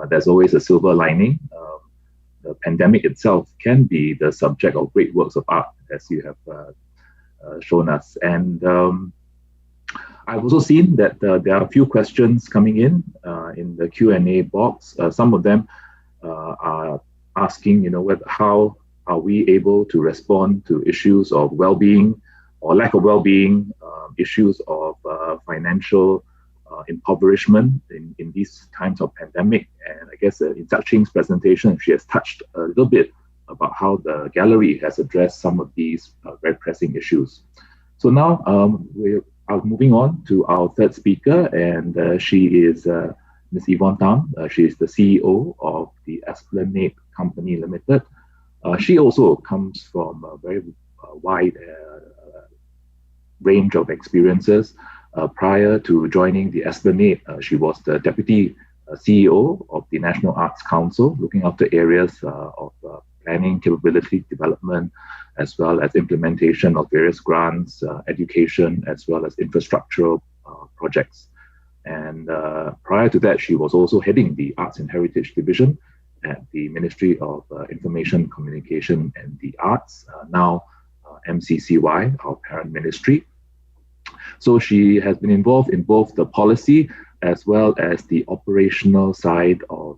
there's always a silver lining. The pandemic itself can be the subject of great works of art, as you have shown us. And I've also seen that there are a few questions coming in the Q&A box. Some of them are asking, how are we able to respond to issues of well-being or lack of well-being, issues of financial impoverishment in these times of pandemic. And I guess in Siak Ching's presentation, she has touched a little bit about how the gallery has addressed some of these very pressing issues. So now we are moving on to our third speaker, and she is Ms. Yvonne Tham. She is the CEO of the Esplanade Company Limited. She also comes from a very wide range of experiences. Prior to joining the Esplanade, she was the Deputy CEO of the National Arts Council, looking after areas of planning, capability development, as well as implementation of various grants, education, as well as infrastructural projects. And prior to that, she was also heading the Arts and Heritage Division at the Ministry of Information, Communication and the Arts, now MCCY, our parent ministry. So she has been involved in both the policy as well as the operational side of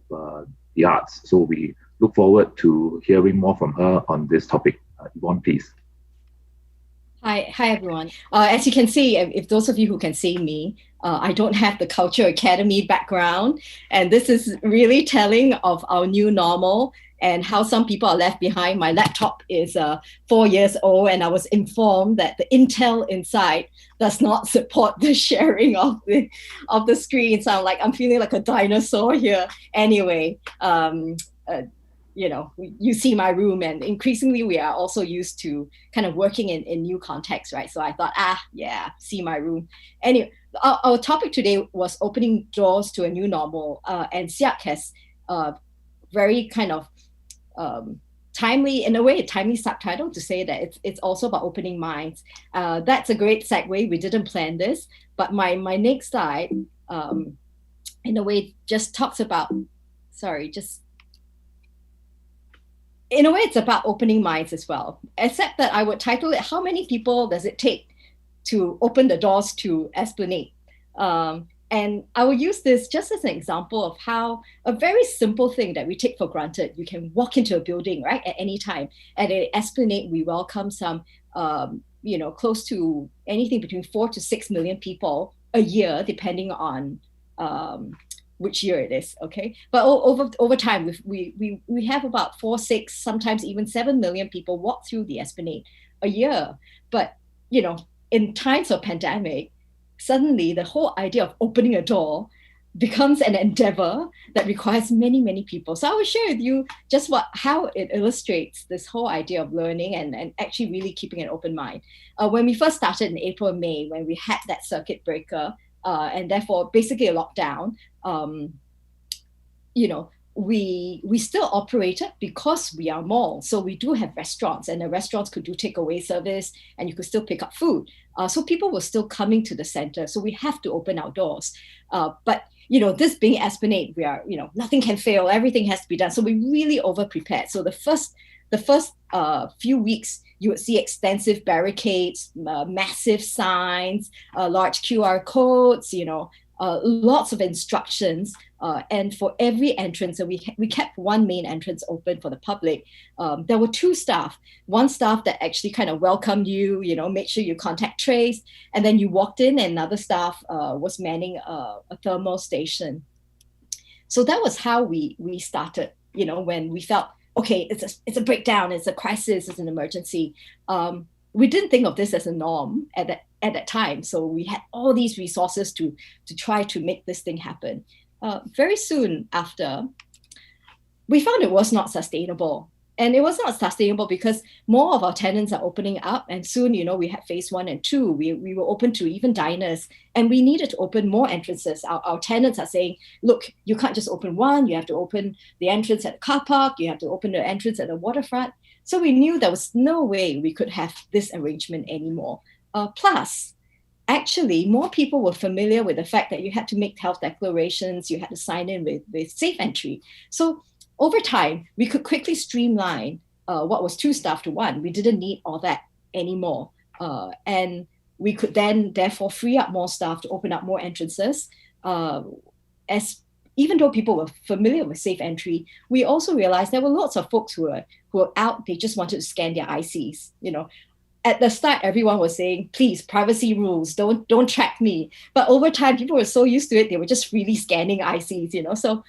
the arts. So we look forward to hearing more from her on this topic. Yvonne, please.
Hi everyone. As you can see, if those of you who can see me, I don't have the Culture Academy background, and this is really telling of our new normal and how some people are left behind. My laptop is 4 years old, and I was informed that the Intel inside does not support the sharing of the screen. So I'm feeling like a dinosaur here. Anyway, you see my room, and increasingly we are also used to kind of working in new contexts, right? So I thought, see my room. Anyway, our topic today was opening doors to a new normal, and Siak has very kind of timely subtitle to say that it's also about opening minds. That's a great segue. We didn't plan this, but my next slide, in a way, just talks about, in a way, it's about opening minds as well, except that I would title it, how many people does it take to open the doors to Esplanade? And I will use this just as an example of how a very simple thing that we take for granted. You can walk into a building, right, at any time. At Esplanade, we welcome some, close to anything between 4 to 6 million people a year, depending on which year it is, okay? But over time, we have about 4, 6, sometimes even 7 million people walk through the Esplanade a year. But, in times of pandemic, suddenly the whole idea of opening a door becomes an endeavor that requires many, many people. So I will share with you just how it illustrates this whole idea of learning and actually really keeping an open mind. When we first started in April and May, when we had that circuit breaker, and therefore basically a lockdown, we still operated because we are a mall. So we do have restaurants, and the restaurants could do takeaway service, and you could still pick up food. So people were still coming to the center. So we have to open our doors. But this being Esplanade, we are, nothing can fail. Everything has to be done. So we really over prepared. So the first few weeks, you would see extensive barricades, massive signs, large QR codes, lots of instructions, and for every entrance, so we kept one main entrance open for the public. There were 2 staff, one staff that actually kind of welcomed you, made sure you contact trace, and then you walked in, and another staff was manning a thermal station. So that was how we started, when we felt, okay, it's a breakdown, it's a crisis, it's an emergency. We didn't think of this as a norm at that time. So we had all these resources to try to make this thing happen. Very soon after, we found it was not sustainable. And it was not sustainable because more of our tenants are opening up, and soon, we had phase 1 and 2. We were open to even diners, and we needed to open more entrances. Our tenants are saying, look, you can't just open one, you have to open the entrance at the car park, you have to open the entrance at the waterfront. So we knew there was no way we could have this arrangement anymore. Plus, actually, more people were familiar with the fact that you had to make health declarations, you had to sign in with safe entry. So over time, we could quickly streamline what was 2 staff to 1. We didn't need all that anymore. And we could then therefore free up more staff to open up more entrances. As even though people were familiar with safe entry, we also realized there were lots of folks who were out, they just wanted to scan their ICs. At the start, everyone was saying, please, privacy rules, don't track me. But over time, people were so used to it, they were just really scanning ICs, So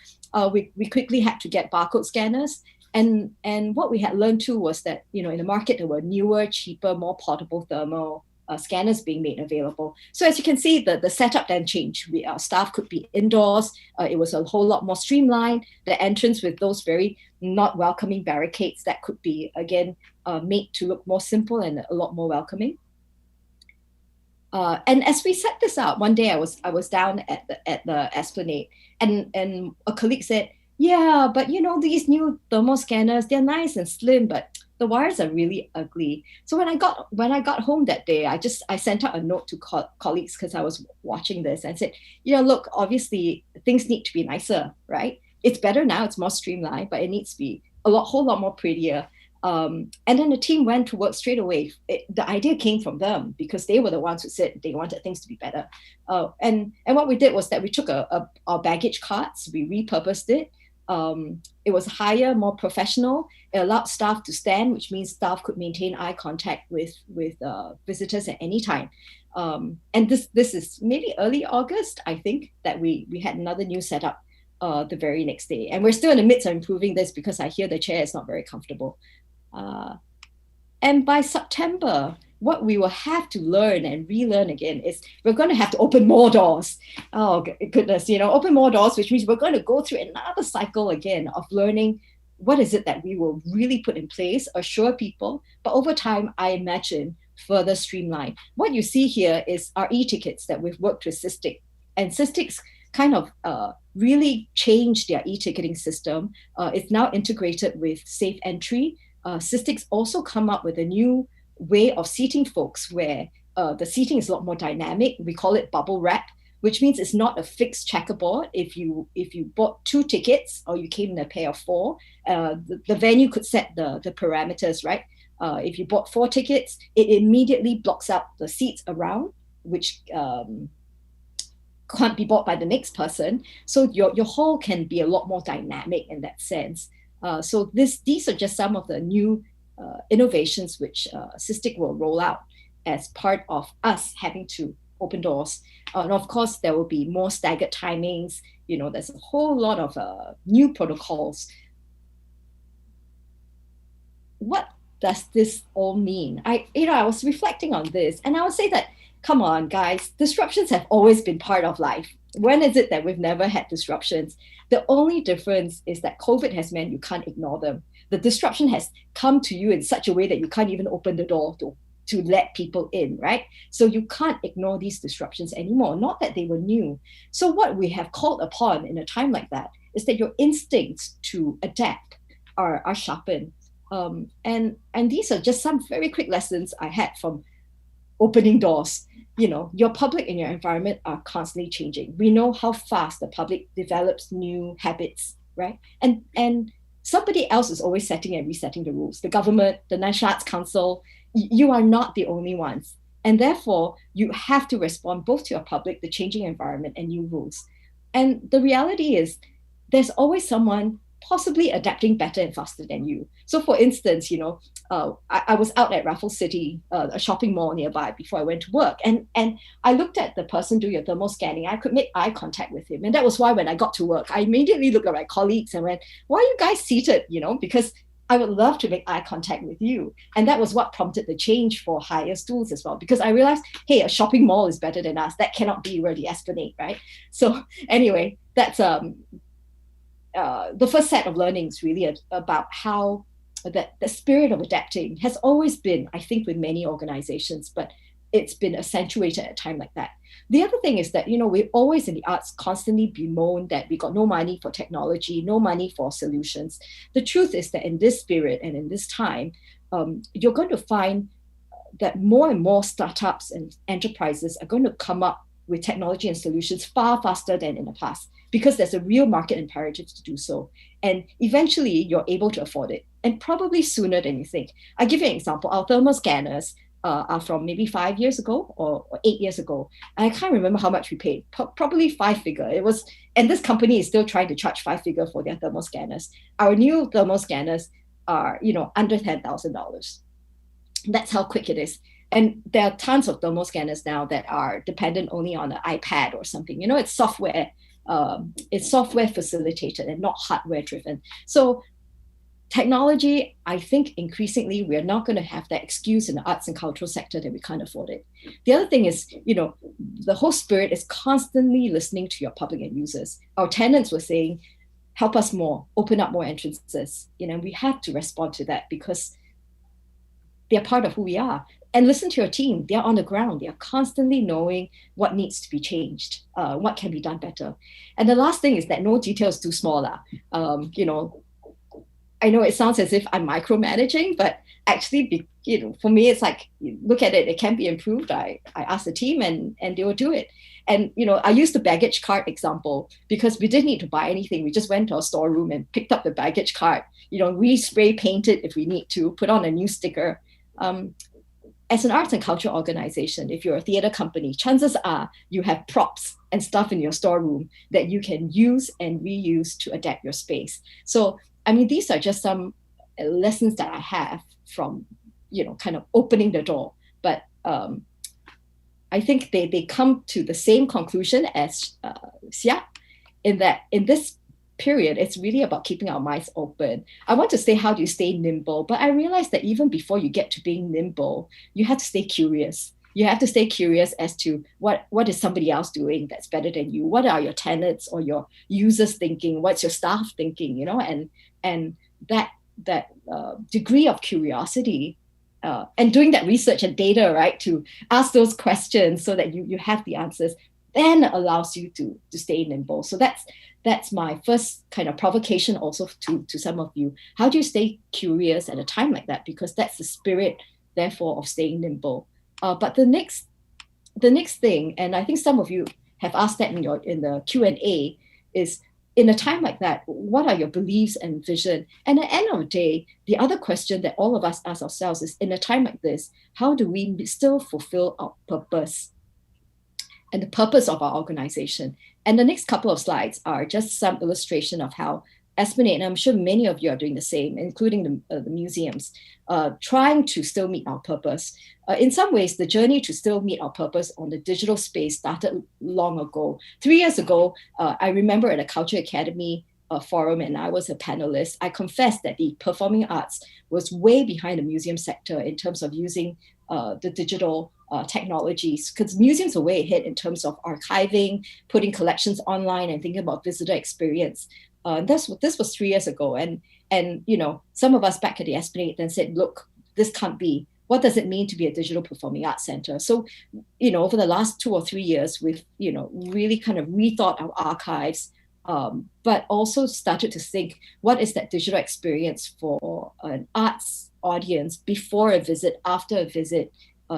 we quickly had to get barcode scanners. And what we had learned too was that, in the market, there were newer, cheaper, more portable thermal scanners being made available. So as you can see, the setup then changed. Our staff could be indoors. It was a whole lot more streamlined. The entrance with those very not welcoming barricades that could be, again, made to look more simple and a lot more welcoming. And as we set this up, one day I was down at the Esplanade, and a colleague said, yeah, but these new thermal scanners, they're nice and slim, but the wires are really ugly. So when I got home that day, I sent out a note to colleagues because I was watching this and said, look, obviously things need to be nicer, right? It's better now, it's more streamlined, but it needs to be whole lot more prettier. And then the team went to work straight away. The idea came from them because they were the ones who said they wanted things to be better. And what we did was that we took our baggage carts, we repurposed it. It was higher, more professional. It allowed staff to stand, which means staff could maintain eye contact with visitors at any time. And this is maybe early August, I think, that we had another new setup the very next day. And we're still in the midst of improving this because I hear the chair is not very comfortable. And by September, what we will have to learn and relearn again is we're going to have to open more doors. Oh, goodness, open more doors, which means we're going to go through another cycle again of learning what is it that we will really put in place, assure people, but over time, I imagine, further streamline. What you see here is our e-tickets that we've worked with Siak. And Siak's kind of really changed their e-ticketing system. It's now integrated with safe entry. Siak's also come up with a new way of seating folks where the seating is a lot more dynamic. We call it bubble wrap, which means it's not a fixed checkerboard. If you bought 2 tickets or you came in a pair of 4, the venue could set the parameters, right? If you bought 4 tickets, it immediately blocks out the seats around, which can't be bought by the next person. So your hall can be a lot more dynamic in that sense. So these are just some of the new innovations which Siak will roll out as part of us having to open doors. And of course, there will be more staggered timings. There's a whole lot of new protocols. What does this all mean? I was reflecting on this, and I would say that, come on, guys, disruptions have always been part of life. When is it that we've never had disruptions? The only difference is that COVID has meant you can't ignore them. The disruption has come to you in such a way that you can't even open the door to let people in, right? So you can't ignore these disruptions anymore, not that they were new. So what we have called upon in a time like that is that your instincts to adapt are sharpened. And these are just some very quick lessons I had from opening doors. Your public and your environment are constantly changing. We know how fast the public develops new habits, right? And somebody else is always setting and resetting the rules. The government, the National Arts Council, you are not the only ones. And therefore, you have to respond both to your public, the changing environment, and new rules. And the reality is, there's always someone possibly adapting better and faster than you. So for instance, I was out at Raffles City, a shopping mall nearby, before I went to work. And I looked at the person doing a thermal scanning. I could make eye contact with him. And that was why when I got to work, I immediately looked at my colleagues and went, why are you guys seated? Because I would love to make eye contact with you. And that was what prompted the change for higher stools as well, because I realized, hey, a shopping mall is better than us. That cannot be where the Esplanade, right? So anyway, that's the first set of learnings really about how that the spirit of adapting has always been, I think, with many organizations, but it's been accentuated at a time like that. The other thing is that, we always in the arts constantly bemoan that we got no money for technology, no money for solutions. The truth is that in this spirit and in this time, you're going to find that more and more startups and enterprises are going to come up with technology and solutions far faster than in the past, because there's a real market imperative to do so. And eventually you're able to afford it, and probably sooner than you think. I'll give you an example. Our thermal scanners are from maybe 5 years ago or 8 years ago. I can't remember how much we paid, probably 5-figure. It was, and this company is still trying to charge 5-figure for their thermal scanners. Our new thermal scanners are, under $10,000. That's how quick it is. And there are tons of thermal scanners now that are dependent only on an iPad or something. It's software. It's software facilitated and not hardware driven. So technology, I think increasingly we're not going to have that excuse in the arts and cultural sector that we can't afford it. The other thing is, the whole spirit is constantly listening to your public and users. Our tenants were saying, help us more, open up more entrances. We have to respond to that because they're part of who we are. And listen to your team. They're on the ground. They're constantly knowing what needs to be changed, what can be done better. And the last thing is that no detail is too small. I know it sounds as if I'm micromanaging, but actually, for me, it's like, look at it, it can be improved. I ask the team and they will do it. And, I use the baggage cart example because we didn't need to buy anything. We just went to our storeroom and picked up the baggage cart, re-spray paint it if we need to, put on a new sticker. As an arts and culture organization, if you're a theater company, chances are you have props and stuff in your storeroom that you can use and reuse to adapt your space. So, these are just some lessons that I have from, kind of opening the door. But I think they come to the same conclusion as Siak, in that in this period, it's really about keeping our minds open. I want to say, how do you stay nimble? But I realized that even before you get to being nimble, you have to stay curious. You have to stay curious as to what is somebody else doing that's better than you? What are your tenants or your users thinking? What's your staff thinking? And that degree of curiosity and doing that research and data, right, to ask those questions so that you have the answers, then allows you to stay nimble. So that's my first kind of provocation also to some of you. How do you stay curious at a time like that? Because that's the spirit, therefore, of staying nimble. But the next thing, and I think some of you have asked that in the Q&A, is in a time like that, what are your beliefs and vision? And at the end of the day, the other question that all of us ask ourselves is, in a time like this, how do we still fulfill our purpose and the purpose of our organization? And the next couple of slides are just some illustration of how Esplanade, and I'm sure many of you are doing the same, including the museums, trying to still meet our purpose. In some ways, the journey to still meet our purpose on the digital space started long ago. 3 years ago, I remember at a Culture Academy forum, and I was a panelist. I confessed that the performing arts was way behind the museum sector in terms of using the digital technologies, because museums are way ahead in terms of archiving, putting collections online, and thinking about visitor experience. This was 3 years ago, and some of us back at the Esplanade then said, look, this can't be. What does it mean to be a digital performing arts center? So, over the last 2 or 3 years, we've really kind of rethought our archives, but also started to think, what is that digital experience for an arts audience before a visit, after a visit,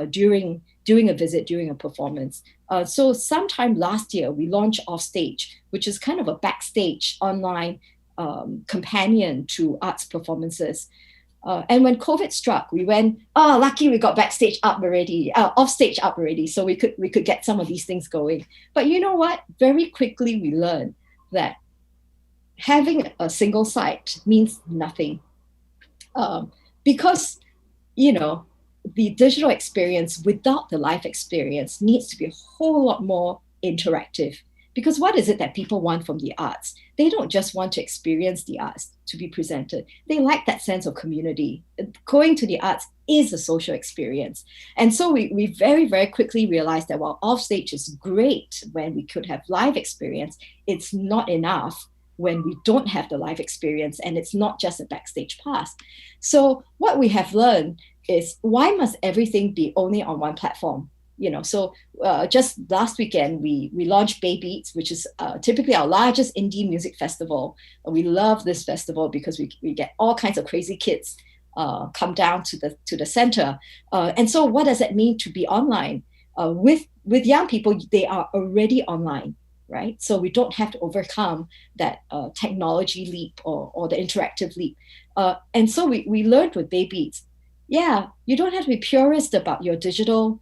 during a visit, during a performance. So sometime last year, we launched Offstage, which is kind of a backstage online companion to arts performances. And when COVID struck, we went, lucky we got backstage up already, offstage up already, so we could get some of these things going. But you know what? Very quickly we learned that having a single site means nothing, because the digital experience without the live experience needs to be a whole lot more interactive. Because what is it that people want from the arts? They don't just want to experience the arts to be presented. They like that sense of community. Going to the arts is a social experience. And so we very, very quickly realized that while Offstage is great when we could have live experience, it's not enough when we don't have the live experience and it's not just a backstage pass. So what we have learned is, why must everything be only on one platform? So just last weekend, we launched Bay Beats, which is typically our largest indie music festival. We love this festival because we get all kinds of crazy kids come down to the center. And so what does it mean to be online? With young people, they are already online, right? So we don't have to overcome that technology leap or the interactive leap. And so we learned with Bay Beats, you don't have to be purist about your digital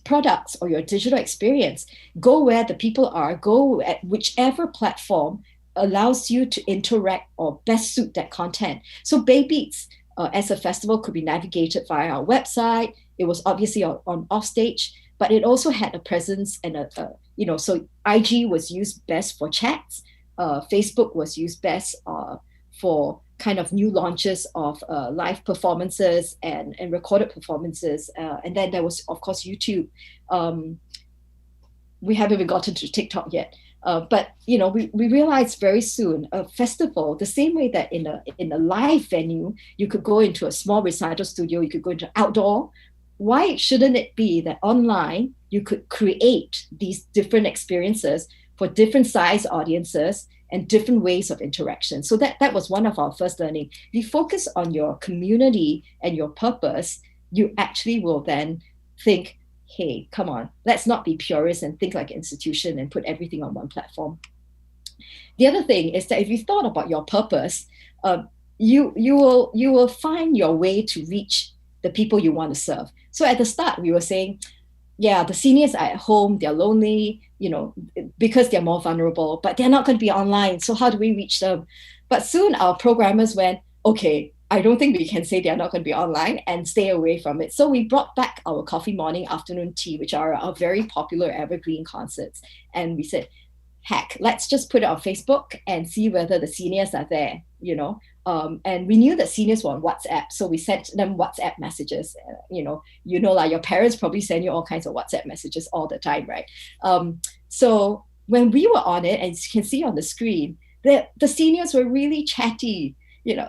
products or your digital experience. Go where the people are, go at whichever platform allows you to interact or best suit that content. So Bay Beats as a festival could be navigated via our website. It was obviously on offstage, but it also had a presence and so IG was used best for chats. Facebook was used best for kind of new launches of live performances and recorded performances. And then there was, of course, YouTube. We haven't even gotten to TikTok yet. But we realized very soon, a festival, the same way that in a live venue, you could go into a small recital studio, you could go into outdoor. Why shouldn't it be that online you could create these different experiences for different size audiences and different ways of interaction? So that was one of our first learning. If you focus on your community and your purpose, you actually will then think, hey, come on, let's not be purists and think like an institution and put everything on one platform. The other thing is that if you thought about your purpose, you will find your way to reach the people you want to serve. So at the start, we were saying, the seniors are at home, they're lonely, because they're more vulnerable, but they're not going to be online. So how do we reach them? But soon our programmers went, okay, I don't think we can say they're not going to be online and stay away from it. So we brought back our coffee morning, afternoon tea, which are our very popular evergreen concerts. And we said, heck, let's just put it on Facebook and see whether the seniors are there, and we knew that seniors were on WhatsApp. So we sent them WhatsApp messages. Like your parents probably send you all kinds of WhatsApp messages all the time, right? So when we were on it, and you can see on the screen, the seniors were really chatty,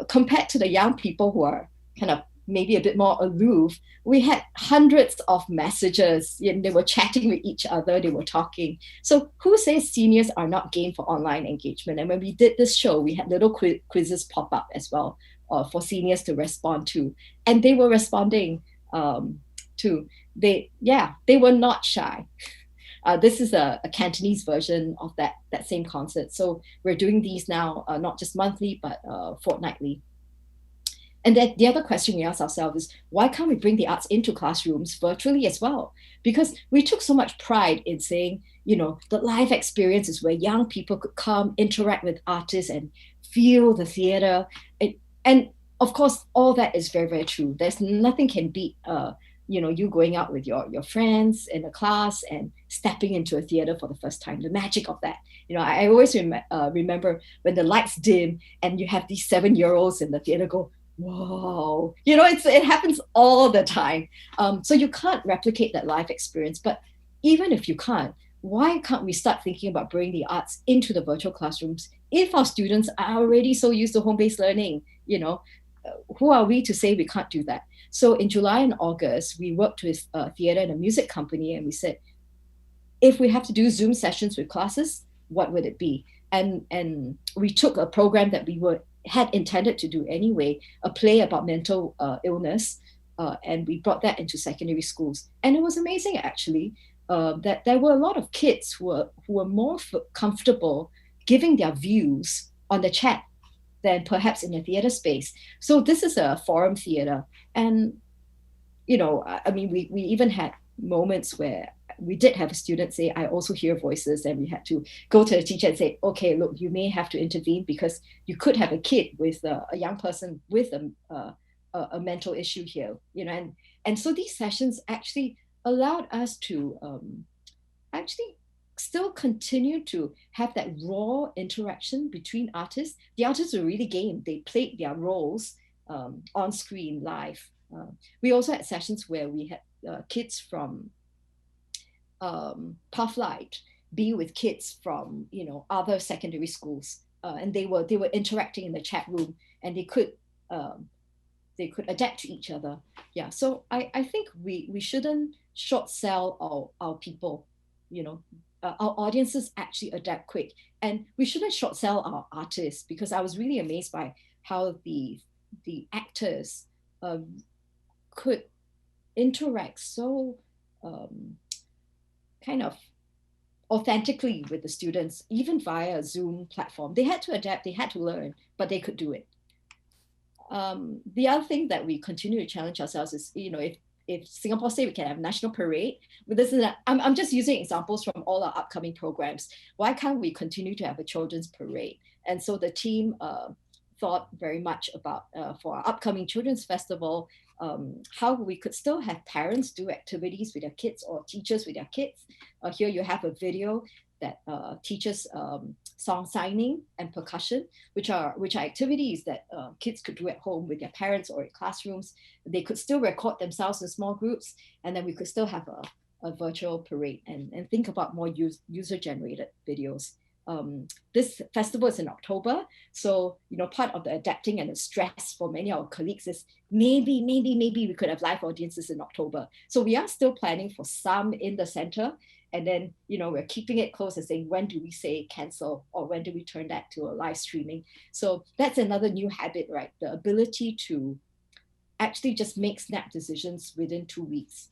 compared to the young people who are kind of maybe a bit more aloof. We had hundreds of messages. They were chatting with each other. They were talking. So who says seniors are not game for online engagement? And when we did this show, we had little quizzes pop up as well for seniors to respond to. And they were responding to. They were not shy. This is a Cantonese version of that same concert. So we're doing these now, not just monthly, but fortnightly. And then the other question we asked ourselves is, why can't we bring the arts into classrooms virtually as well? Because we took so much pride in saying, the live experience is where young people could come, interact with artists and feel the theater. And of course, all that is very, very true. There's nothing can beat, you going out with your friends in a class and stepping into a theater for the first time, the magic of that. I always remember when the lights dim and you have these 7-year-olds in the theater go, whoa, it happens all the time. So you can't replicate that live experience. But even if you can't, why can't we start thinking about bringing the arts into the virtual classrooms if our students are already so used to home-based learning? Who are we to say we can't do that? So in July and August, we worked with a theater and a music company, and we said, if we have to do Zoom sessions with classes, what would it be? And we took a program that we had intended to do anyway, a play about mental illness, and we brought that into secondary schools. And it was amazing, actually, that there were a lot of kids who were more comfortable giving their views on the chat than perhaps in a theater space. So this is a forum theater. And, we even had moments where we did have a student say, I also hear voices, and we had to go to the teacher and say, okay, look, you may have to intervene because you could have a kid with a young person with a mental issue here, and so these sessions actually allowed us to actually still continue to have that raw interaction between artists. The artists were really game. They played their roles on screen live. We also had sessions where we had kids from Pathlight be with kids from, you know, other secondary schools, and they were interacting in the chat room, and they could adapt to each other. Yeah, so I think we shouldn't short sell our people, you know. Our audiences actually adapt quick, and we shouldn't short sell our artists, because I was really amazed by how the actors could interact so kind of authentically with the students, even via a Zoom platform. They had to adapt, they had to learn, but they could do it. The other thing that we continue to challenge ourselves is, you know, if Singapore say we can have national parade, but this is I'm just using examples from all our upcoming programs. Why can't we continue to have a children's parade? And so the team thought very much about for our upcoming children's festival, how we could still have parents do activities with their kids or teachers with their kids. Here you have a video that teaches song signing and percussion, which are activities that kids could do at home with their parents or in classrooms. They could still record themselves in small groups, and then we could still have a virtual parade and think about more user-generated videos. This festival is in October, so you know, part of the adapting and the stress for many of our colleagues is maybe we could have live audiences in October. So we are still planning for some in the center, and then, you know, we're keeping it close and saying, when do we say cancel, or when do we turn that to a live streaming? So that's another new habit, right? The ability to actually just make snap decisions within 2 weeks,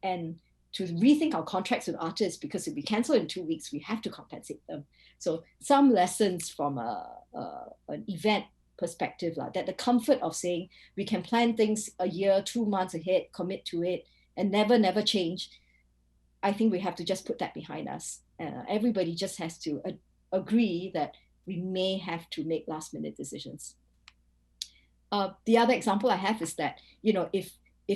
and to rethink our contracts with artists, because if we cancel in 2 weeks, we have to compensate them. So some lessons from an event perspective, that the comfort of saying we can plan things a year, 2 months ahead, commit to it, and never change. I think we have to just put that behind us. Everybody just has to agree that we may have to make last minute decisions. The other example I have is that, you know, if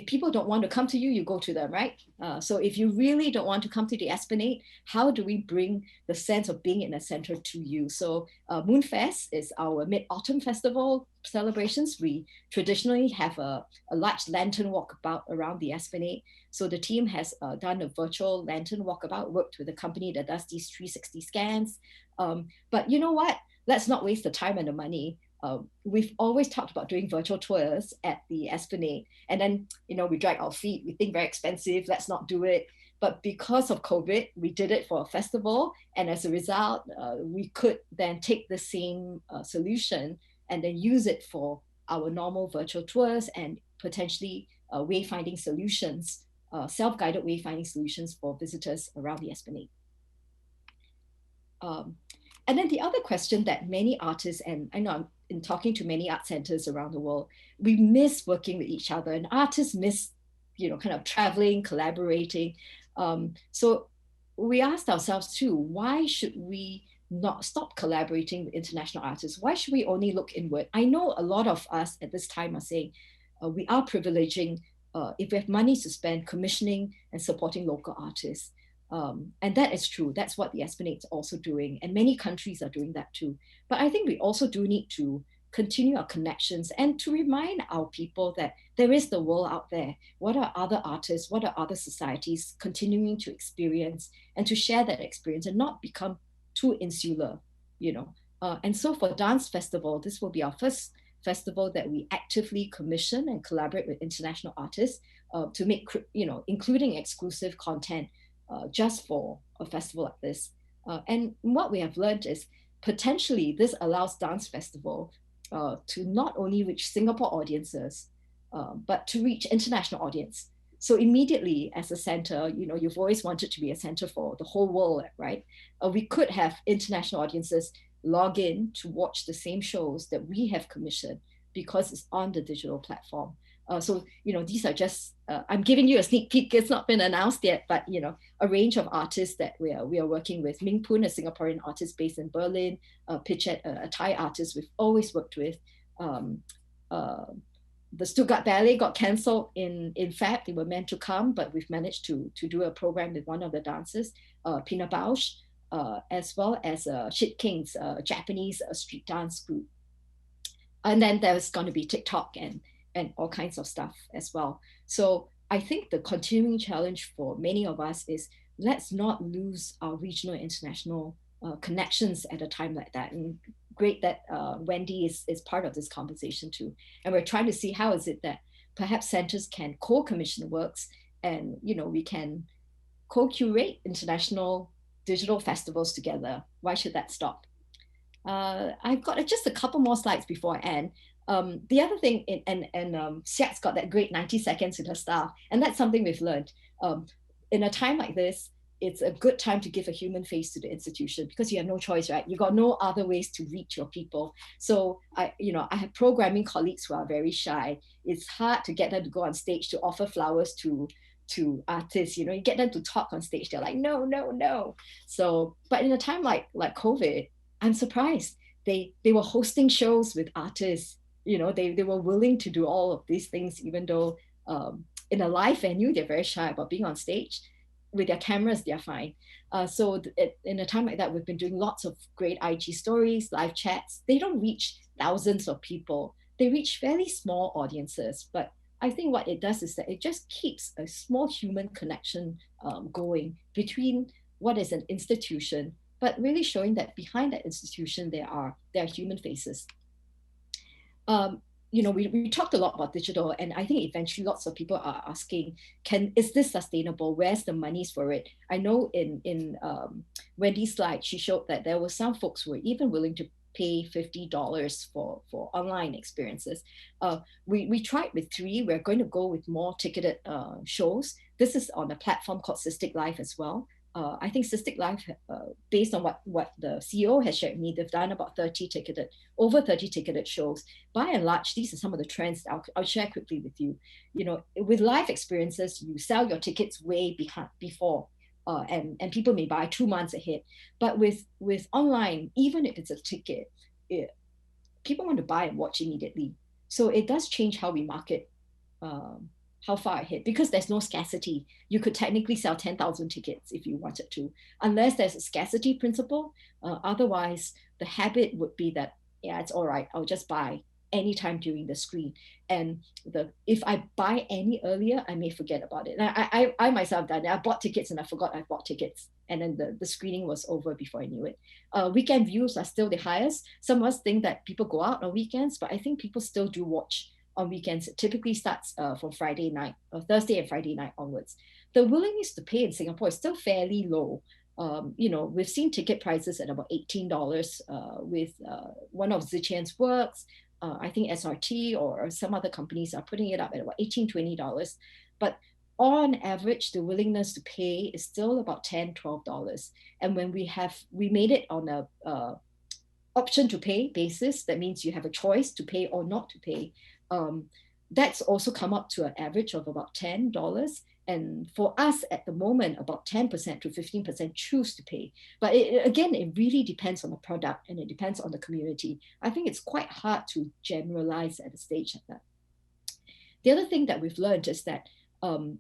people don't want to come to you, you go to them, right? So if you really don't want to come to the Esplanade, how do we bring the sense of being in a center to you? So Moonfest is our Mid-Autumn Festival celebrations. We traditionally have a large lantern walkabout around the Esplanade. So the team has done a virtual lantern walkabout, worked with a company that does these 360 scans. But you know what? Let's not waste the time and the money. We've always talked about doing virtual tours at the Esplanade, and then, you know, we drag our feet, we think very expensive, let's not do it. But because of COVID, we did it for a festival, and as a result, we could then take the same solution and then use it for our normal virtual tours and potentially wayfinding solutions, self-guided wayfinding solutions for visitors around the Esplanade. And then the other question that many artists, and I know I'm in talking to many art centers around the world, we miss working with each other, and artists miss, you know, kind of traveling, collaborating. So we asked ourselves too, why should we not stop collaborating with international artists? Why should we only look inward? I know a lot of us at this time are saying we are privileging, if we have money to spend, commissioning and supporting local artists. And that is true. That's what the Esplanade is also doing. And many countries are doing that too. But I think we also do need to continue our connections and to remind our people that there is the world out there. What are other artists? What are other societies continuing to experience, and to share that experience and not become too insular, you know? And so for Dance Festival, this will be our first festival that we actively commission and collaborate with international artists to make, you know, including exclusive content just for a festival like this. And what we have learned is potentially this allows Dance Festival to not only reach Singapore audiences, but to reach international audience. So immediately as a center, you know, you've always wanted to be a center for the whole world, right? We could have international audiences log in to watch the same shows that we have commissioned because it's on the digital platform. So, you know, these are just, I'm giving you a sneak peek, it's not been announced yet, but, you know, a range of artists that we are working with. Ming Poon, a Singaporean artist based in Berlin, Pitchet, a Thai artist we've always worked with. The Stuttgart Ballet got cancelled in Feb. They were meant to come, but we've managed to do a program with one of the dancers, Pina Bausch, as well as Shit Kings, a Japanese street dance group. And then there's going to be TikTok and all kinds of stuff as well. So I think the continuing challenge for many of us is let's not lose our regional and international connections at a time like that. And great that Wendy is part of this conversation too. And we're trying to see how is it that perhaps centers can co-commission works, and we can co-curate international digital festivals together. Why should that stop? I've got just a couple more slides before I end. The other thing, Siak's got that great 90 seconds in her style, and that's something we've learned. In a time like this, it's a good time to give a human face to the institution, because you have no choice, right? You've got no other ways to reach your people. So I have programming colleagues who are very shy. It's hard to get them to go on stage to offer flowers to artists. You get them to talk on stage, they're like, no, no, no. So, but in a time like COVID, I'm surprised they were hosting shows with artists. They were willing to do all of these things, even though in a live venue they're very shy about being on stage. With their cameras, they're fine. So in a time like that, we've been doing lots of great IG stories, live chats. They don't reach thousands of people. They reach fairly small audiences. But I think what it does is that it just keeps a small human connection going between what is an institution, but really showing that behind that institution, there are human faces. We talked a lot about digital, and I think eventually lots of people are asking, is this sustainable? Where's the monies for it? I know in Wendy's slide, she showed that there were some folks who were even willing to pay $50 for online experiences. We tried with 3. We're going to go with more ticketed shows. This is on a platform called Siak Live as well. I think Siak Live, based on what the CEO has shared with me, they've done about over 30 ticketed shows. By and large, these are some of the trends I'll share quickly with you. With live experiences, you sell your tickets way before, and people may buy 2 months ahead. But with online, even if it's a ticket, people want to buy and watch immediately. So it does change how we market. How far ahead, because there's no scarcity. You could technically sell 10,000 tickets if you wanted to, unless there's a scarcity principle. Otherwise, the habit would be that, yeah, it's all right, I'll just buy anytime during the screen. And if I buy any earlier, I may forget about it. And I myself done it. I bought tickets and I forgot I bought tickets. And then the screening was over before I knew it. Weekend views are still the highest. Some of us think that people go out on weekends, but I think people still do watch on weekends. It typically starts from Friday night, or Thursday and Friday night onwards. The willingness to pay in Singapore is still fairly low. We've seen ticket prices at about $18 with one of Ziqian's works. I think SRT or some other companies are putting it up at about $18, $20. But on average, the willingness to pay is still about $10, $12. And when we made it on a option to pay basis, that means you have a choice to pay or not to pay. That's also come up to an average of about $10. And for us at the moment, about 10% to 15% choose to pay. But it really depends on the product, and it depends on the community. I think it's quite hard to generalize at a stage like that. The other thing that we've learned is that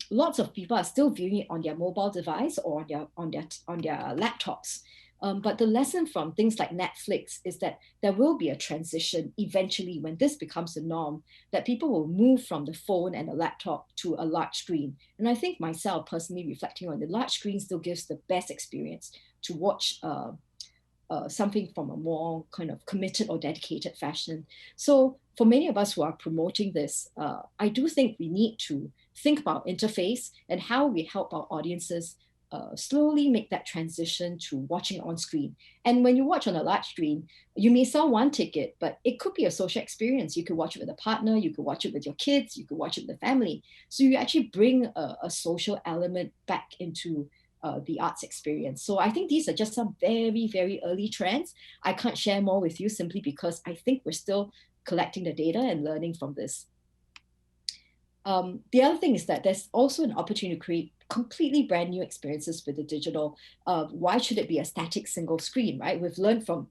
lots of people are still viewing it on their mobile device or on their laptops. But the lesson from things like Netflix is that there will be a transition eventually when this becomes the norm, that people will move from the phone and the laptop to a large screen. And I think myself personally reflecting on the large screen still gives the best experience to watch something from a more kind of committed or dedicated fashion. So for many of us who are promoting this, I do think we need to think about interface and how we help our audiences slowly make that transition to watching on screen. And when you watch on a large screen, you may sell one ticket, but it could be a social experience. You could watch it with a partner, you could watch it with your kids, you could watch it with the family. So you actually bring a social element back into the arts experience. So I think these are just some very, very early trends. I can't share more with you simply because I think we're still collecting the data and learning from this. The other thing is that there's also an opportunity to create completely brand new experiences with the digital. Why should it be a static single screen, right? We've learned from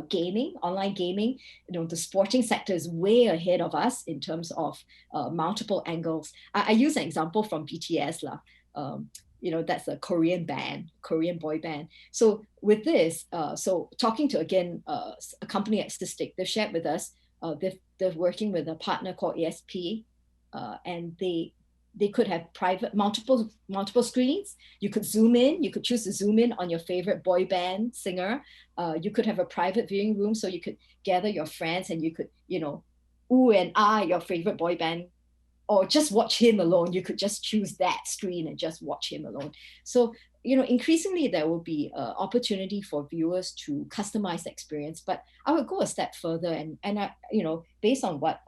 gaming, online gaming, the sporting sector is way ahead of us in terms of multiple angles. I use an example from BTS. That's a Korean boy band. So with this, so talking to, again, a company at Siak, they've shared with us, they're working with a partner called ASP, and they could have multiple screens. You could zoom in. You could choose to zoom in on your favorite boy band singer. You could have a private viewing room, so you could gather your friends and you could, ooh and ah, your favorite boy band, or just watch him alone. You could just choose that screen and just watch him alone. So, increasingly there will be opportunity for viewers to customize the experience. But I would go a step further, and I, based on what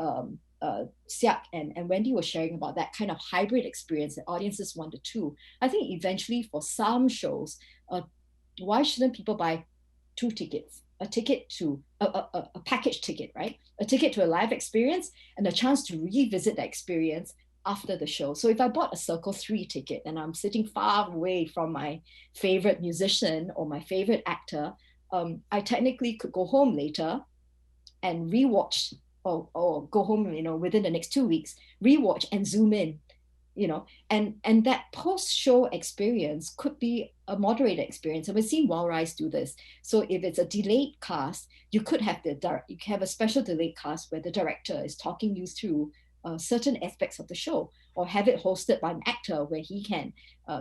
Siak and Wendy were sharing about that kind of hybrid experience that audiences wanted too. I think eventually for some shows, why shouldn't people buy 2 tickets? A ticket to a package ticket, right? A ticket to a live experience and a chance to revisit the experience after the show. So if I bought a Circle 3 ticket and I'm sitting far away from my favorite musician or my favorite actor, I technically could go home later and rewatch, or go home, within the next 2 weeks, rewatch and zoom in, and that post-show experience could be a moderated experience. And we've seen Wild Rice do this. So if it's a delayed cast, you could have a special delayed cast where the director is talking you through certain aspects of the show, or have it hosted by an actor where he can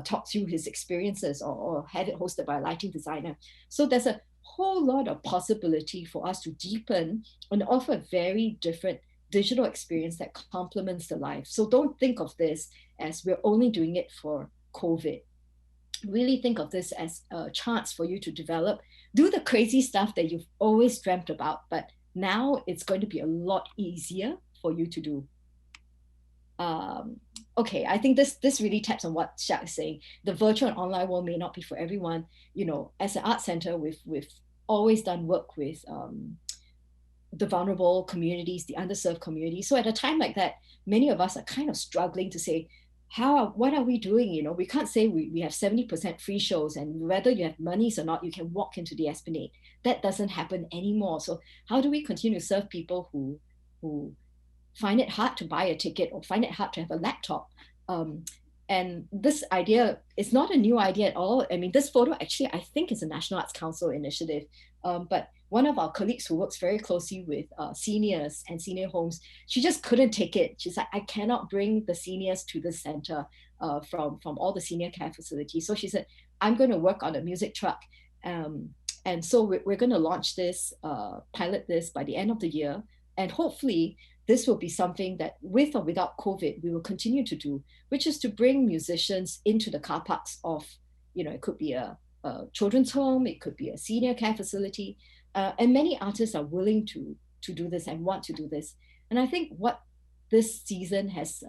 talk through his experiences, or have it hosted by a lighting designer. So there's a whole lot of possibility for us to deepen and offer a very different digital experience that complements the life. So don't think of this as we're only doing it for COVID. Really think of this as a chance for you to do the crazy stuff that you've always dreamt about, but now it's going to be a lot easier for you to do. Okay, I think this really taps on what Siak is saying. The virtual and online world may not be for everyone. As an art center, we've always done work with the vulnerable communities, the underserved communities. So at a time like that, many of us are kind of struggling to say, what are we doing? We can't say we have 70% free shows, and whether you have monies or not, you can walk into the Esplanade. That doesn't happen anymore. So how do we continue to serve people who find it hard to buy a ticket or find it hard to have a laptop? And this idea is not a new idea at all. I mean, this photo actually, I think, is a National Arts Council initiative. But one of our colleagues who works very closely with seniors and senior homes, she just couldn't take it. She's like, I cannot bring the seniors to the center from all the senior care facilities. So she said, I'm going to work on a music truck. And so we're going to launch this, pilot this by the end of the year. And hopefully this will be something that, with or without COVID, we will continue to do, which is to bring musicians into the car parks of, it could be a children's home, it could be a senior care facility. And many artists are willing to do this and want to do this. And I think what this season has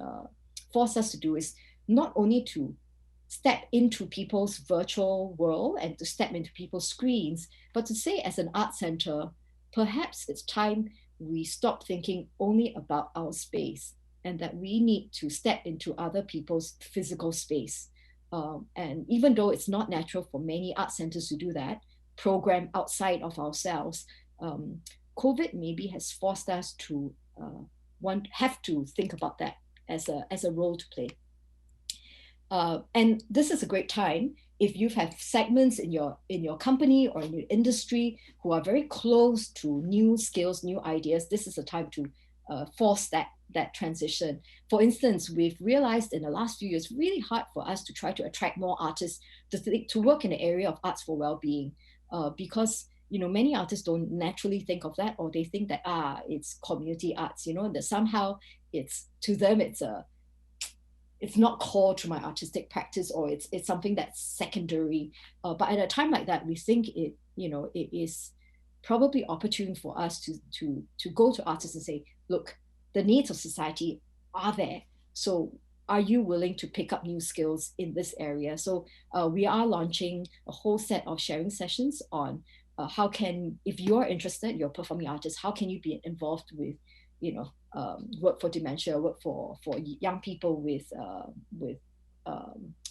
forced us to do is not only to step into people's virtual world and to step into people's screens, but to say, as an art center, perhaps it's time we stop thinking only about our space, and that we need to step into other people's physical space. And even though it's not natural for many art centers to do that, program outside of ourselves, COVID maybe has forced us to have to think about that as a role to play. And this is a great time if you have segments in your company or in your industry who are very close to new skills, new ideas. This is a time to force that transition. For instance, we've realized in the last few years, really hard for us to try to attract more artists to work in the area of arts for well-being, because many artists don't naturally think of that, or they think that it's community arts, that somehow to them it's not core to my artistic practice, or it's something that's secondary. But at a time like that, we think it is probably opportune for us to go to artists and say, look, the needs of society are there. So are you willing to pick up new skills in this area? So we are launching a whole set of sharing sessions on how can, if you're interested, you're a performing artist, how can you be involved with, work for dementia, work for young people with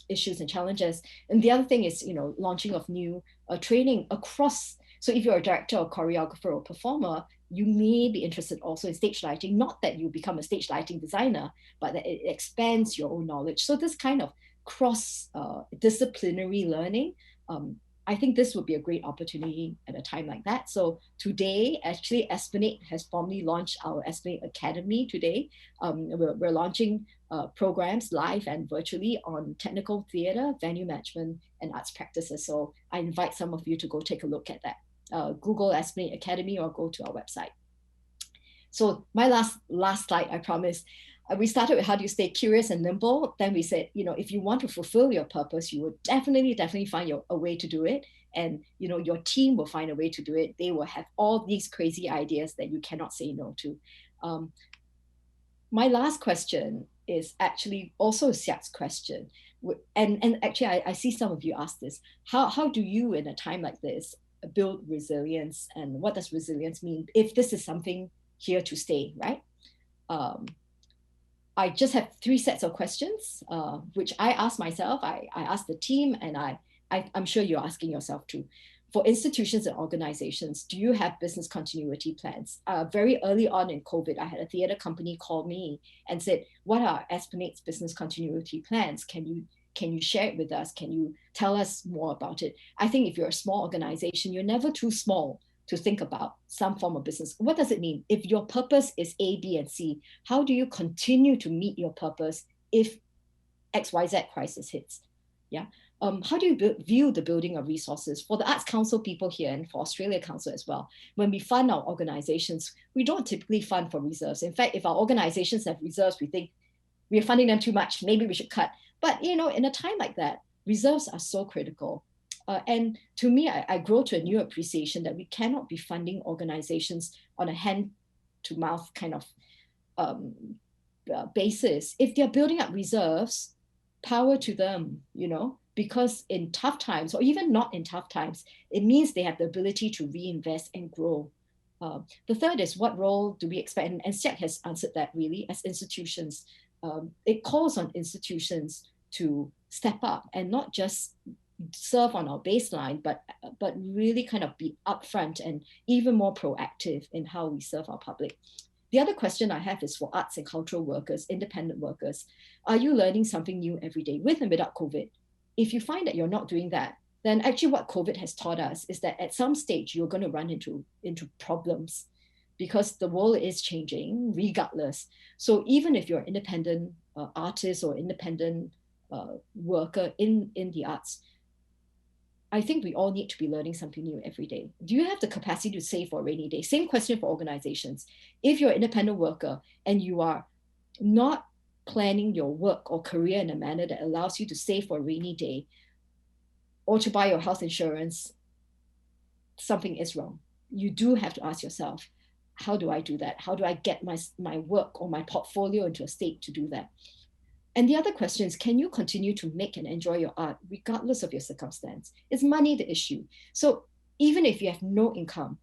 issues and challenges. And the other thing is, launching of new training across. So if you're a director or choreographer or performer, you may be interested also in stage lighting, not that you become a stage lighting designer, but that it expands your own knowledge. So this kind of cross disciplinary learning I think this would be a great opportunity at a time like that. So today, actually, Esplanade has formally launched our Esplanade Academy today. We're launching programs live and virtually on technical theatre, venue management, and arts practices. So I invite some of you to go take a look at that. Google Esplanade Academy or go to our website. So my last slide, I promise. We started with how do you stay curious and nimble. Then we said, if you want to fulfill your purpose, you will definitely find a way to do it. And, your team will find a way to do it. They will have all these crazy ideas that you cannot say no to. My last question is actually also Siak's question. And actually, I see some of you ask this. How do you, in a time like this, build resilience? And what does resilience mean if this is something here to stay, right? I just have 3 sets of questions, which I ask myself, I ask the team, and I'm sure you're asking yourself too. For institutions and organizations, do you have business continuity plans? Very early on in COVID, I had a theatre company call me and said, what are Esplanade's business continuity plans? Can you share it with us? Can you tell us more about it? I think if you're a small organization, you're never too small to think about some form of business. What does it mean? If your purpose is A, B, and C, how do you continue to meet your purpose if XYZ crisis hits? Yeah. How do you view the building of resources? For the Arts Council people here and for Australia Council as well, when we fund our organizations, we don't typically fund for reserves. In fact, if our organizations have reserves, we think we're funding them too much, maybe we should cut. But in a time like that, reserves are so critical. And to me, I grow to a new appreciation that we cannot be funding organizations on a hand-to-mouth kind of basis. If they're building up reserves, power to them, because in tough times, or even not in tough times, it means they have the ability to reinvest and grow. The third is, what role do we expect? And Siak has answered that really, as institutions. It calls on institutions to step up and not just serve on our baseline, but really kind of be upfront and even more proactive in how we serve our public. The other question I have is for arts and cultural workers, independent workers. Are you learning something new every day with and without COVID? If you find that you're not doing that, then actually what COVID has taught us is that at some stage you're going to run into problems because the world is changing regardless. So even if you're an independent artist or independent worker in the arts, I think we all need to be learning something new every day. Do you have the capacity to save for a rainy day? Same question for organizations. If you're an independent worker and you are not planning your work or career in a manner that allows you to save for a rainy day or to buy your health insurance, something is wrong. You do have to ask yourself, how do I do that? How do I get my work or my portfolio into a state to do that? And the other question is, can you continue to make and enjoy your art regardless of your circumstance? Is money the issue? So even if you have no income,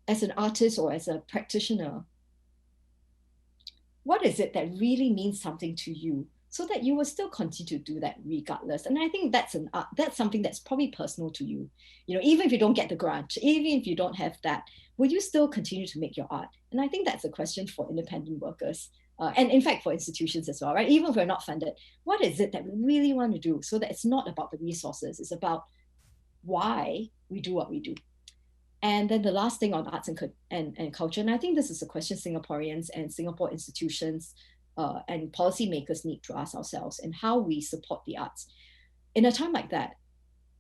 as an artist or as a practitioner, what is it that really means something to you so that you will still continue to do that regardless? And I think that's something that's probably personal to you. Even if you don't get the grant, even if you don't have that, will you still continue to make your art? And I think that's a question for independent workers. And in fact, for institutions as well, right? Even if we're not funded, what is it that we really want to do so that it's not about the resources, it's about why we do what we do. And then the last thing on arts and culture, and I think this is a question Singaporeans and Singapore institutions and policymakers need to ask ourselves, and how we support the arts. In a time like that,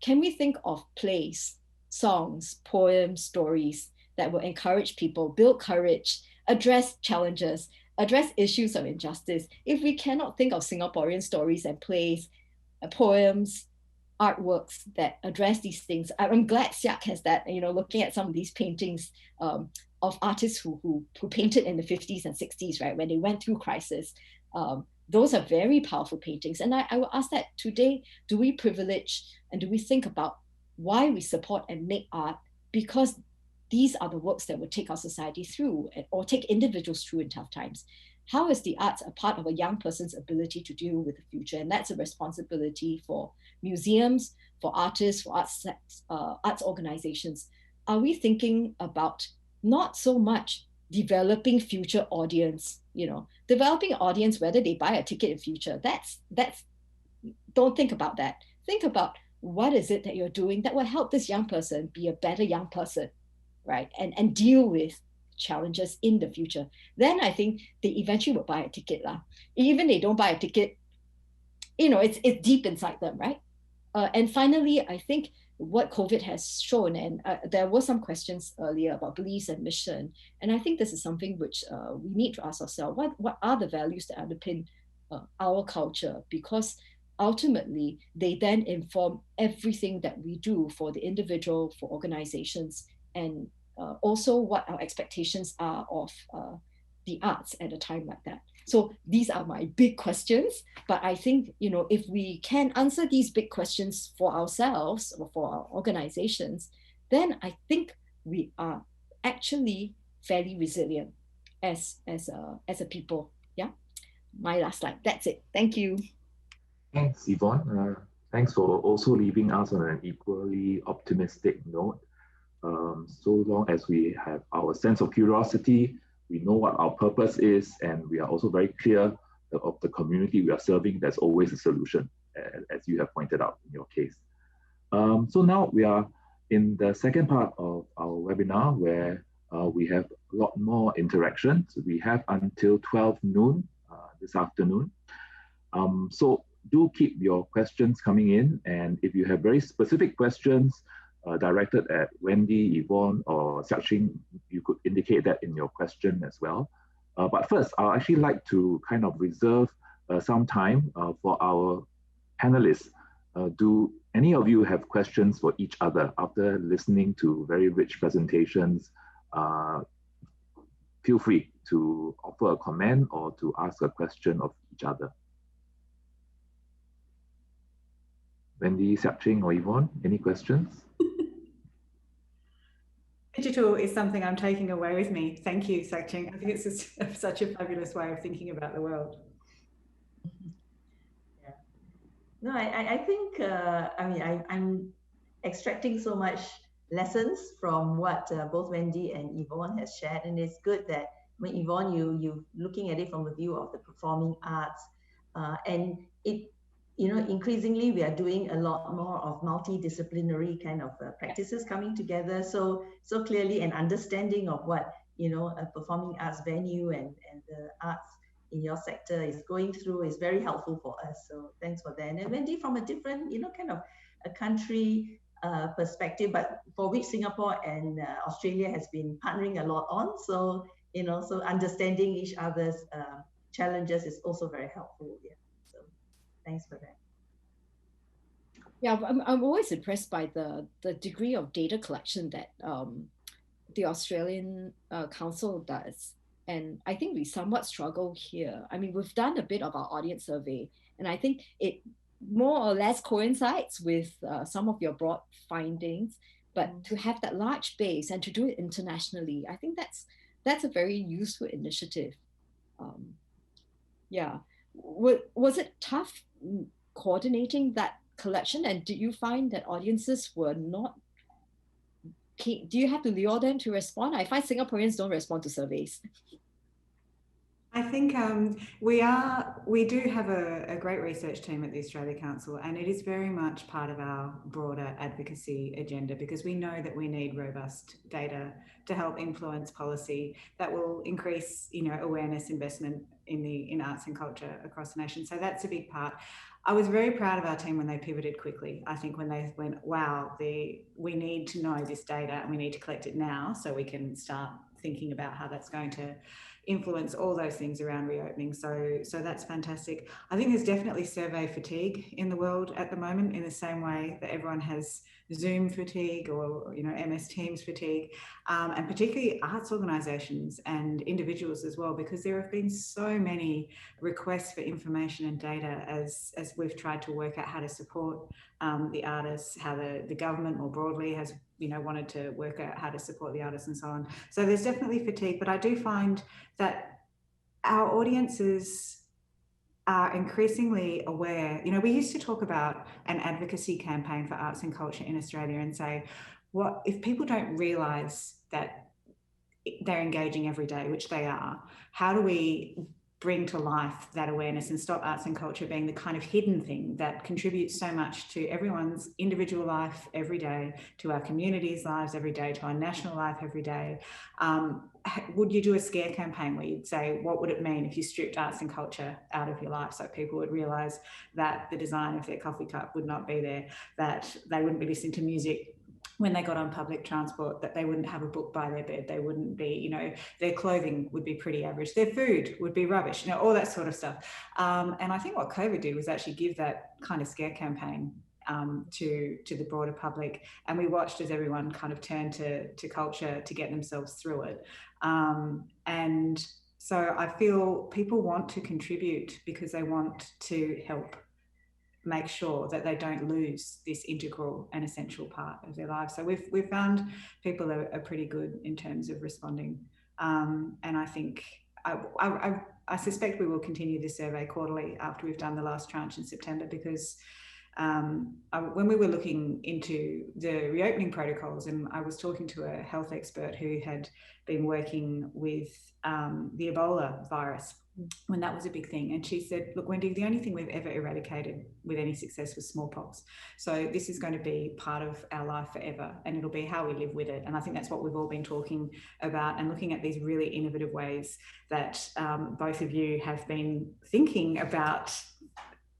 can we think of plays, songs, poems, stories that will encourage people, build courage, address challenges, address issues of injustice? If we cannot think of Singaporean stories and plays, poems, artworks that address these things, I'm glad Siak has that. Looking at some of these paintings of artists who painted in the 50s and 60s, right, when they went through crisis, those are very powerful paintings. And I will ask that today: do we privilege and do we think about why we support and make art? Because these are the works that will take our society through or take individuals through in tough times. How is the arts a part of a young person's ability to deal with the future? And that's a responsibility for museums, for artists, for arts organizations. Are we thinking about not so much developing future audience, developing audience, whether they buy a ticket in future? That's don't think about that. Think about what is it that you're doing that will help this young person be a better young person, right? And deal with challenges in the future. Then I think they eventually will buy a ticket lah. Even they don't buy a ticket, it's deep inside them, right? And finally, I think what COVID has shown, and there were some questions earlier about beliefs and mission, and I think this is something which we need to ask ourselves: what are the values that underpin our culture? Because ultimately, they then inform everything that we do for the individual, for organizations, and also what our expectations are of the arts at a time like that. So these are my big questions, but I think, if we can answer these big questions for ourselves or for our organizations, then I think we are actually fairly resilient as a people. Yeah, my last slide. That's it. Thank you.
Thanks, Yvonne. Thanks for also leaving us on an equally optimistic note. So long as we have our sense of curiosity, we know what our purpose is, and we are also very clear of the community we are serving, there's always a solution, as you have pointed out in your case. So now we are in the second part of our webinar, where we have a lot more interaction. So we have until 12 noon this afternoon. So do keep your questions coming in, and if you have very specific questions directed at Wendy, Yvonne, or Siak Ching, you could indicate that in your question as well. But first, I'd actually like to kind of reserve some time for our panelists. Do any of you have questions for each other after listening to very rich presentations? Feel free to offer a comment or to ask a question of each other. Wendy, Siak Ching, or Yvonne, any questions?
Digital is something I'm taking away with me. Thank you, Siak Ching. I think it's just such a fabulous way of thinking about the world.
Yeah. No, I think, I'm extracting so much lessons from what both Wendy and Yvonne has shared. And it's good that, Yvonne, you looking at it from the view of the performing arts. And it, increasingly we are doing a lot more of multidisciplinary kind of practices coming together. So clearly an understanding of what, a performing arts venue and the arts in your sector is going through is very helpful for us. So thanks for that. And Wendy, from a different, kind of a country perspective, but for which Singapore and Australia has been partnering a lot on. So, so understanding each other's challenges is also very helpful. Yeah. So thanks for that.
Yeah, I'm always impressed by the degree of data collection that the Australian Council does. And I think we somewhat struggle here. We've done a bit of our audience survey, and I think it more or less coincides with some of your broad findings, but to have that large base and to do it internationally, I think that's a very useful initiative. Yeah. Was it tough coordinating that collection, and did you find that audiences were not keen? Do you have to lure them to respond? I find Singaporeans don't respond to surveys.
I think we do have a great research team at the Australia Council, and it is very much part of our broader advocacy agenda, because we know that we need robust data to help influence policy that will increase, awareness, investment in arts and culture across the nation. So that's a big part. I was very proud of our team when they pivoted quickly. I think when they went, wow, we need to know this data and we need to collect it now so we can start thinking about how that's going to influence all those things around reopening. So that's fantastic. I think there's definitely survey fatigue in the world at the moment, in the same way that everyone has Zoom fatigue or MS Teams fatigue, and particularly arts organisations and individuals as well, because there have been so many requests for information and data as we've tried to work out how to support the artists, how the government more broadly has wanted to work out how to support the artists and so on. So there's definitely fatigue, but I do find that our audiences are increasingly aware. We used to talk about an advocacy campaign for arts and culture in Australia and say, what if people don't realise that they're engaging every day, which they are, how do we bring to life that awareness and stop arts and culture being the kind of hidden thing that contributes so much to everyone's individual life every day, to our communities' lives every day, to our national life every day. Would you do a scare campaign where you'd say, what would it mean if you stripped arts and culture out of your life, so people would realise that the design of their coffee cup would not be there, that they wouldn't be listening to music when they got on public transport, that they wouldn't have a book by their bed, they wouldn't be, you know, their clothing would be pretty average, their food would be rubbish, you know, all that sort of stuff. And I think what COVID did was actually give that kind of scare campaign to the broader public, and we watched as everyone kind of turned to culture to get themselves through it. And so I feel people want to contribute because they want to help make sure that they don't lose this integral and essential part of their lives. So we've found people are pretty good in terms of responding. And I think, I suspect we will continue this survey quarterly after we've done the last tranche in September, because when we were looking into the reopening protocols, and I was talking to a health expert who had been working with the Ebola virus when that was a big thing. And she said, look, Wendy, the only thing we've ever eradicated with any success was smallpox. So this is going to be part of our life forever, and it'll be how we live with it. And I think that's what we've all been talking about, and looking at these really innovative ways that both of you have been thinking about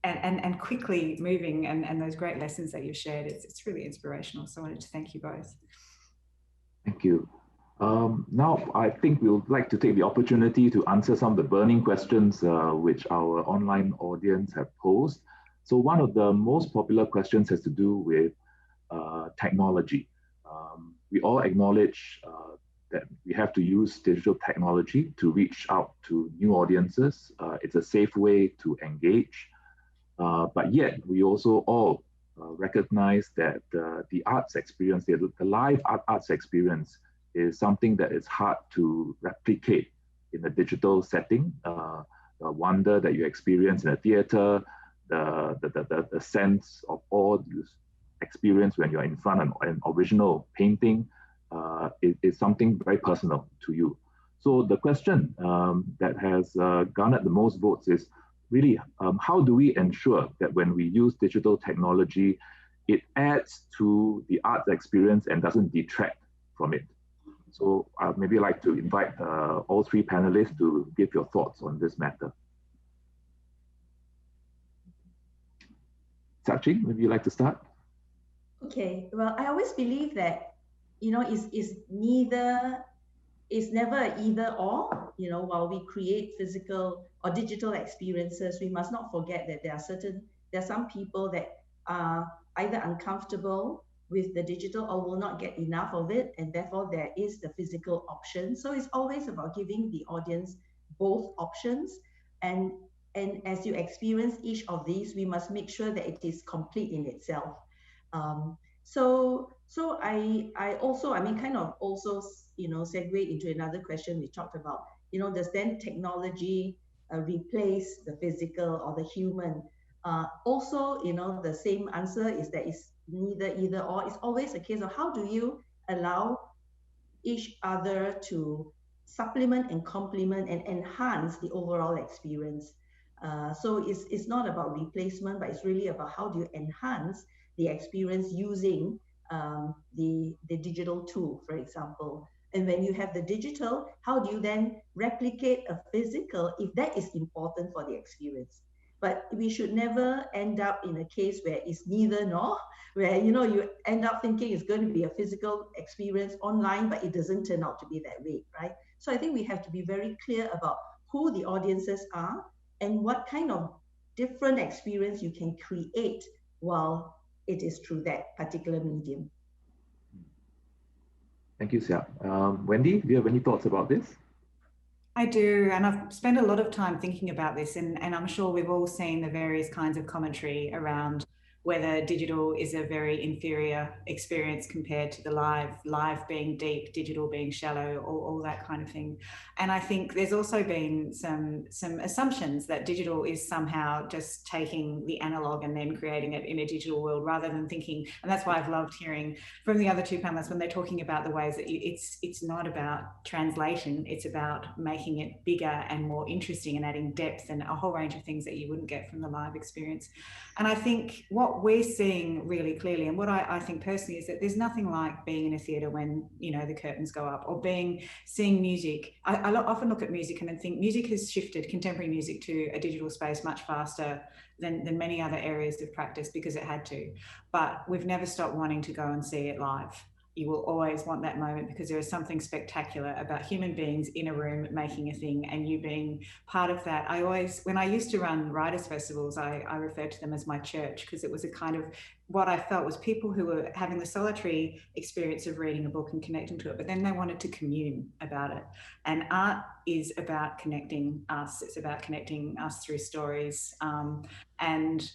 and quickly moving, and those great lessons that you've shared. It's really inspirational. So I wanted to thank you both.
Thank you. Now, I think we would like to take the opportunity to answer some of the burning questions which our online audience have posed. So one of the most popular questions has to do with technology. We all acknowledge that we have to use digital technology to reach out to new audiences. It's a safe way to engage. But yet, we also all recognize that the arts experience, the live arts experience, is something that is hard to replicate in a digital setting. The wonder that you experience in a theater, the sense of awe you experience when you're in front of an original painting is something very personal to you. So the question that has garnered the most votes is really, how do we ensure that when we use digital technology, it adds to the arts experience and doesn't detract from it? So I'd maybe like to invite all three panelists to give your thoughts on this matter. Ching, maybe you'd like to start?
Okay, well, I always believe that, you know, it's never either or. You know, while we create physical or digital experiences, we must not forget that there are some people that are either uncomfortable with the digital or will not get enough of it, and therefore there is the physical option. So it's always about giving the audience both options, and as you experience each of these, we must make sure that it is complete in itself. So I also, I mean, kind of also, you know, segue into another question we talked about. You know, does then technology replace the physical or the human? Also, you know, the same answer is that it's neither either or. It's always a case of how do you allow each other to supplement and complement and enhance the overall experience. So it's not about replacement, but it's really about how do you enhance the experience using the digital tool, for example. And when you have the digital, how do you then replicate a physical if that is important for the experience? But we should never end up in a case where it's neither nor, where, you know, you end up thinking it's going to be a physical experience online, but it doesn't turn out to be that way, right? So I think we have to be very clear about who the audiences are and what kind of different experience you can create while it is through that particular medium.
Thank you, Siak. Wendy, do you have any thoughts about this?
I do, and I've spent a lot of time thinking about this, and I'm sure we've all seen the various kinds of commentary around whether digital is a very inferior experience compared to the live being deep, digital being shallow, all that kind of thing. And I think there's also been some assumptions that digital is somehow just taking the analog and then creating it in a digital world, rather than thinking, and that's why I've loved hearing from the other two panelists when they're talking about the ways that it's not about translation, it's about making it bigger and more interesting and adding depth and a whole range of things that you wouldn't get from the live experience. And I think what we're seeing really clearly, and what I think personally, is that there's nothing like being in a theatre when, you know, the curtains go up, or seeing music. I often look at music and then think music has shifted, contemporary music, to a digital space much faster than many other areas of practice, because it had to. But we've never stopped wanting to go and see it live. You will always want that moment, because there is something spectacular about human beings in a room making a thing and you being part of that. When I used to run writers' festivals, I referred to them as my church, because it was a kind of, what I felt was people who were having the solitary experience of reading a book and connecting to it, but then they wanted to commune about it. And art is about connecting us. It's about connecting us through stories, and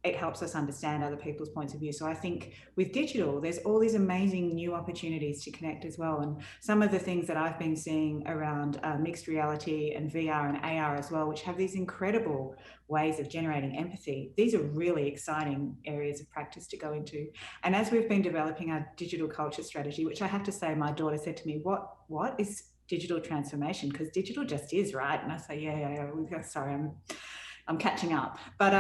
it helps us understand other people's points of view. So I think with digital, there's all these amazing new opportunities to connect as well. And some of the things that I've been seeing around mixed reality and VR and AR as well, which have these incredible ways of generating empathy, these are really exciting areas of practice to go into. And as we've been developing our digital culture strategy, which I have to say, my daughter said to me, what is digital transformation? Because digital just is, right? And I say, yeah. Sorry, I'm catching up, but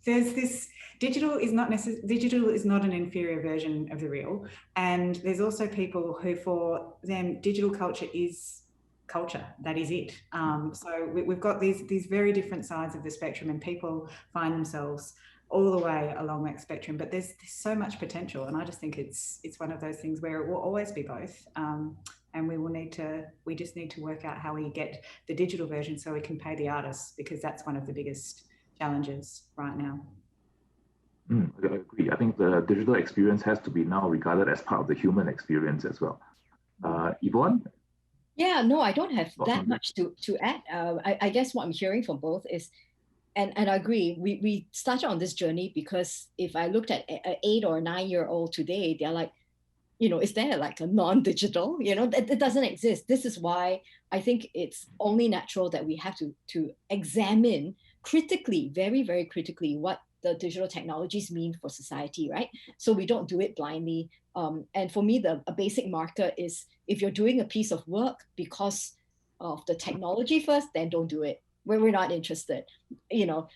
there's this digital is not an inferior version of the real, and there's also people who, for them, digital culture is culture. That is it. So we've got these very different sides of the spectrum, and people find themselves all the way along that spectrum. But there's so much potential, and I just think it's one of those things where it will always be both. And we just need to work out how we get the digital version so we can pay the artists, because that's one of the biggest challenges right now.
I agree. I think the digital experience has to be now regarded as part of the human experience as well. Yvonne?
Yeah, no, I don't have that much to add. I guess what I'm hearing from both is, and I agree, we started on this journey because if I looked at an 8 or 9-year-old today, they're like, you know, is there like a non-digital? You know, that doesn't exist. This is why I think it's only natural that we have to examine critically, very, very critically, what the digital technologies mean for society, right? So we don't do it blindly. And for me, a basic marker is, if you're doing a piece of work because of the technology first, then don't do it. We're not interested. You know,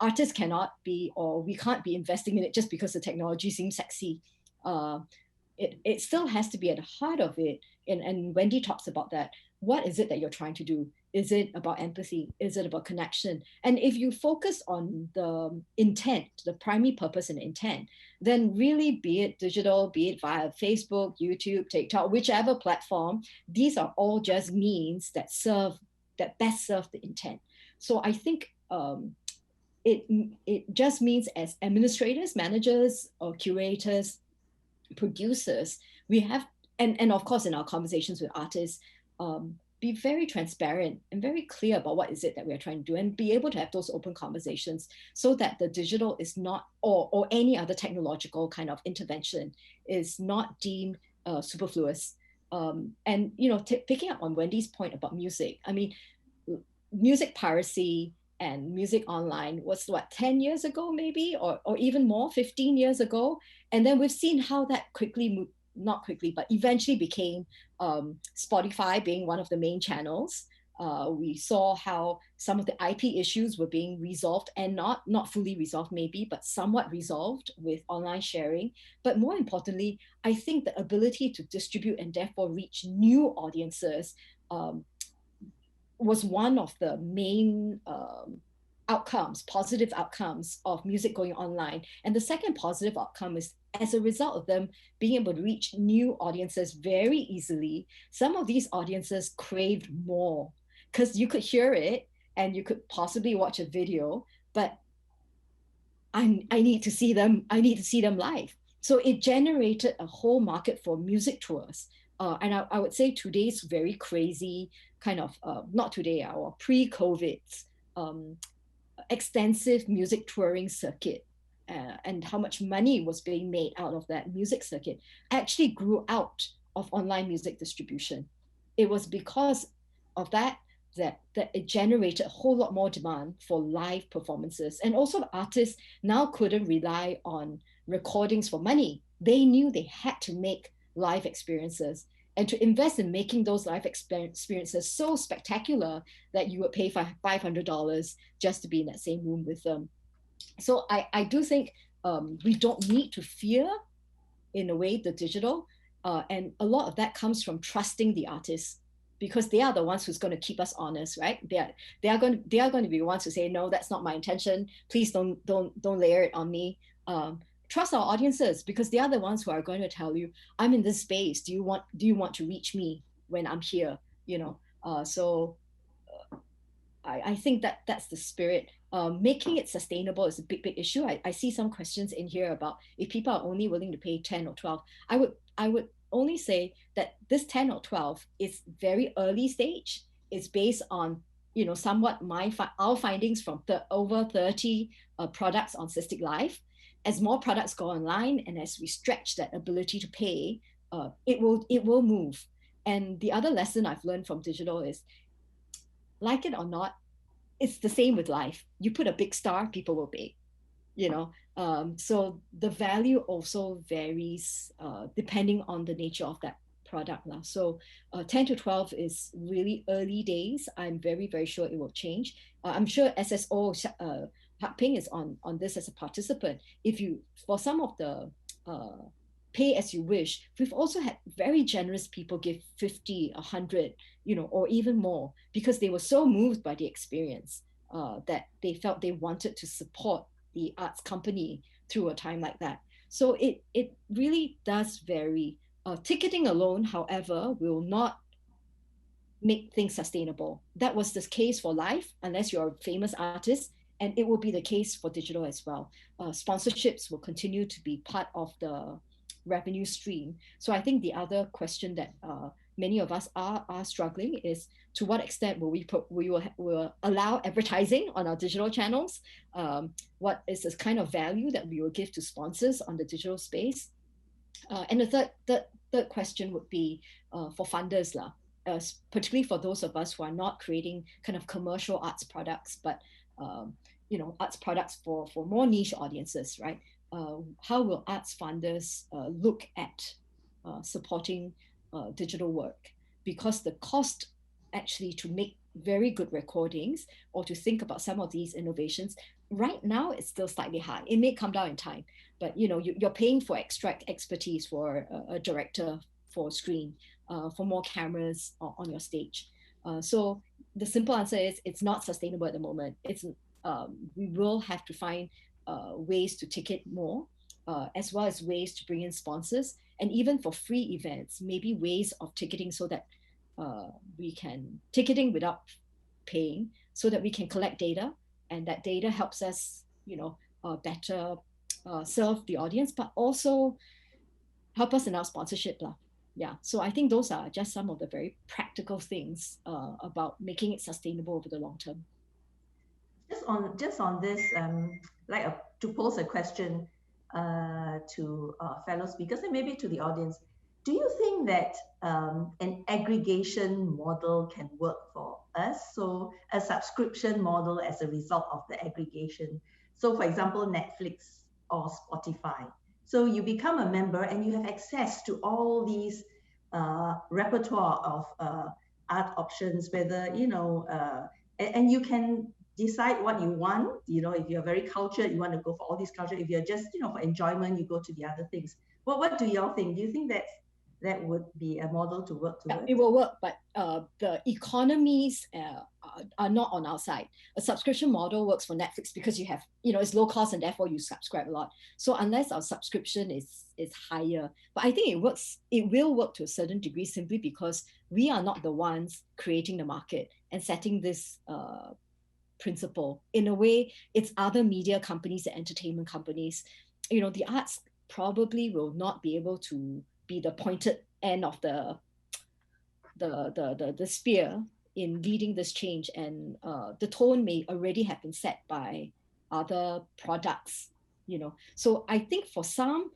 artists cannot be, or we can't be investing in it just because the technology seems sexy. It still has to be at the heart of it. And Wendy talks about that. What is it that you're trying to do? Is it about empathy? Is it about connection? And if you focus on the intent, the primary purpose and intent, then really, be it digital, be it via Facebook, YouTube, TikTok, whichever platform, these are all just means that best serve the intent. So I think it just means, as administrators, managers, or curators, producers, we have, and of course in our conversations with artists, be very transparent and very clear about what is it that we are trying to do, and be able to have those open conversations, so that the digital is not, or any other technological kind of intervention is not deemed superfluous. And you know, picking up on Wendy's point about music, I mean, music piracy and music online was 10 years ago maybe, or even more, 15 years ago. And then we've seen how that not quickly, but eventually became Spotify being one of the main channels. We saw how some of the IP issues were being resolved, and not fully resolved maybe, but somewhat resolved with online sharing. But more importantly, I think the ability to distribute and therefore reach new audiences was one of the main positive outcomes of music going online. And the second positive outcome is, as a result of them being able to reach new audiences very easily, some of these audiences craved more, because you could hear it and you could possibly watch a video, but I need to see them. I need to see them live. So it generated a whole market for music tours. And I would say today's very crazy kind of, not today, our pre-COVID extensive music touring circuit and how much money was being made out of that music circuit actually grew out of online music distribution. It was because of that it generated a whole lot more demand for live performances. And also the artists now couldn't rely on recordings for money. They knew they had to make live experiences and to invest in making those live experiences so spectacular that you would pay $500 just to be in that same room with them. So I do think we don't need to fear, in a way, the digital. And a lot of that comes from trusting the artists, because they are the ones who's going to keep us honest, right? They are going to be the ones who say, no, that's not my intention. Please don't layer it on me. Trust our audiences, because they are the ones who are going to tell you, I'm in this space. Do you want to reach me when I'm here? I think that's the spirit. Making it sustainable is a big issue. I see some questions in here about if people are only willing to pay 10 or 12. I would only say that this 10 or 12 is very early stage. It's based on somewhat our findings from over 30 products on Cystic Life. As more products go online and as we stretch that ability to pay, it will move. And the other lesson I've learned from digital is, like it or not, it's the same with life. You put a big star, people will pay. So the value also varies depending on the nature of that product. So 10 to 12 is really early days. I'm very, very sure it will change. I'm sure SSO Hak Ping is on this as a participant. For some of the pay as you wish, we've also had very generous people give 50, 100, or even more, because they were so moved by the experience that they felt they wanted to support the arts company through a time like that. So it really does vary. Ticketing alone, however, will not make things sustainable. That was the case for live, unless you're a famous artist, and it will be the case for digital as well. Sponsorships will continue to be part of the revenue stream. So I think the other question that many of us are struggling is, to what extent will we will allow advertising on our digital channels? What is the kind of value that we will give to sponsors on the digital space? And the third question would be for funders, particularly for those of us who are not creating kind of commercial arts products, but arts products for more niche audiences, right? How will arts funders look at supporting digital work? Because the cost actually to make very good recordings or to think about some of these innovations right now, it's still slightly high. It may come down in time, but you're paying for extra expertise for a director, for screen, for more cameras on your stage. So the simple answer is, it's not sustainable at the moment. We will have to find ways to ticket more, as well as ways to bring in sponsors, and even for free events, maybe ways of ticketing so that we can ticketing without paying, so that we can collect data, and that data helps us, better serve the audience, but also help us in our sponsorship. Yeah, so I think those are just some of the very practical things about making it sustainable over the long term.
Just on this, to pose a question to fellow speakers and maybe to the audience, do you think that an aggregation model can work for us? So a subscription model as a result of the aggregation. So for example, Netflix or Spotify. So you become a member and you have access to all these repertoire of art options, whether, and you can decide what you want. If you're very cultured, you want to go for all these culture. If you're just, for enjoyment, you go to the other things. What do y'all think? Do you think that would be a model to work towards?
It will work, but the economies are not on our side. A subscription model works for Netflix because you have, it's low cost and therefore you subscribe a lot. So unless our subscription is higher, but I think it will work to a certain degree, simply because we are not the ones creating the market and setting this principle. In a way, it's other media companies and entertainment companies. The arts probably will not be able to be the pointed end of the spear in leading this change, and the tone may already have been set by other products So I think for some,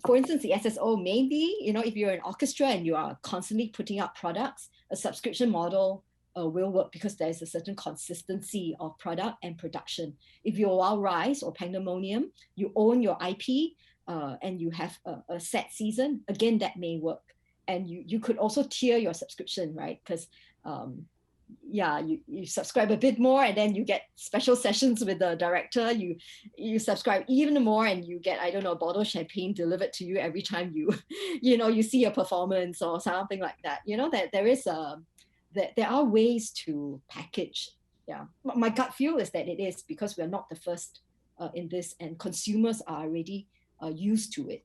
for instance, the SSO, maybe, if you're an orchestra and you are constantly putting out products, a subscription model will work because there's a certain consistency of product and production. If you're Wild Rice or Pandemonium, you own your IP and you have a set season, again, that may work. And you could also tier your subscription, right? Because you subscribe a bit more and then you get special sessions with the director. You subscribe even more and you get, I don't know, a bottle of champagne delivered to you every time you see a performance or something like that. That there are ways to package. My gut feel is that it is, because we're not the first in this, and consumers are already used to it.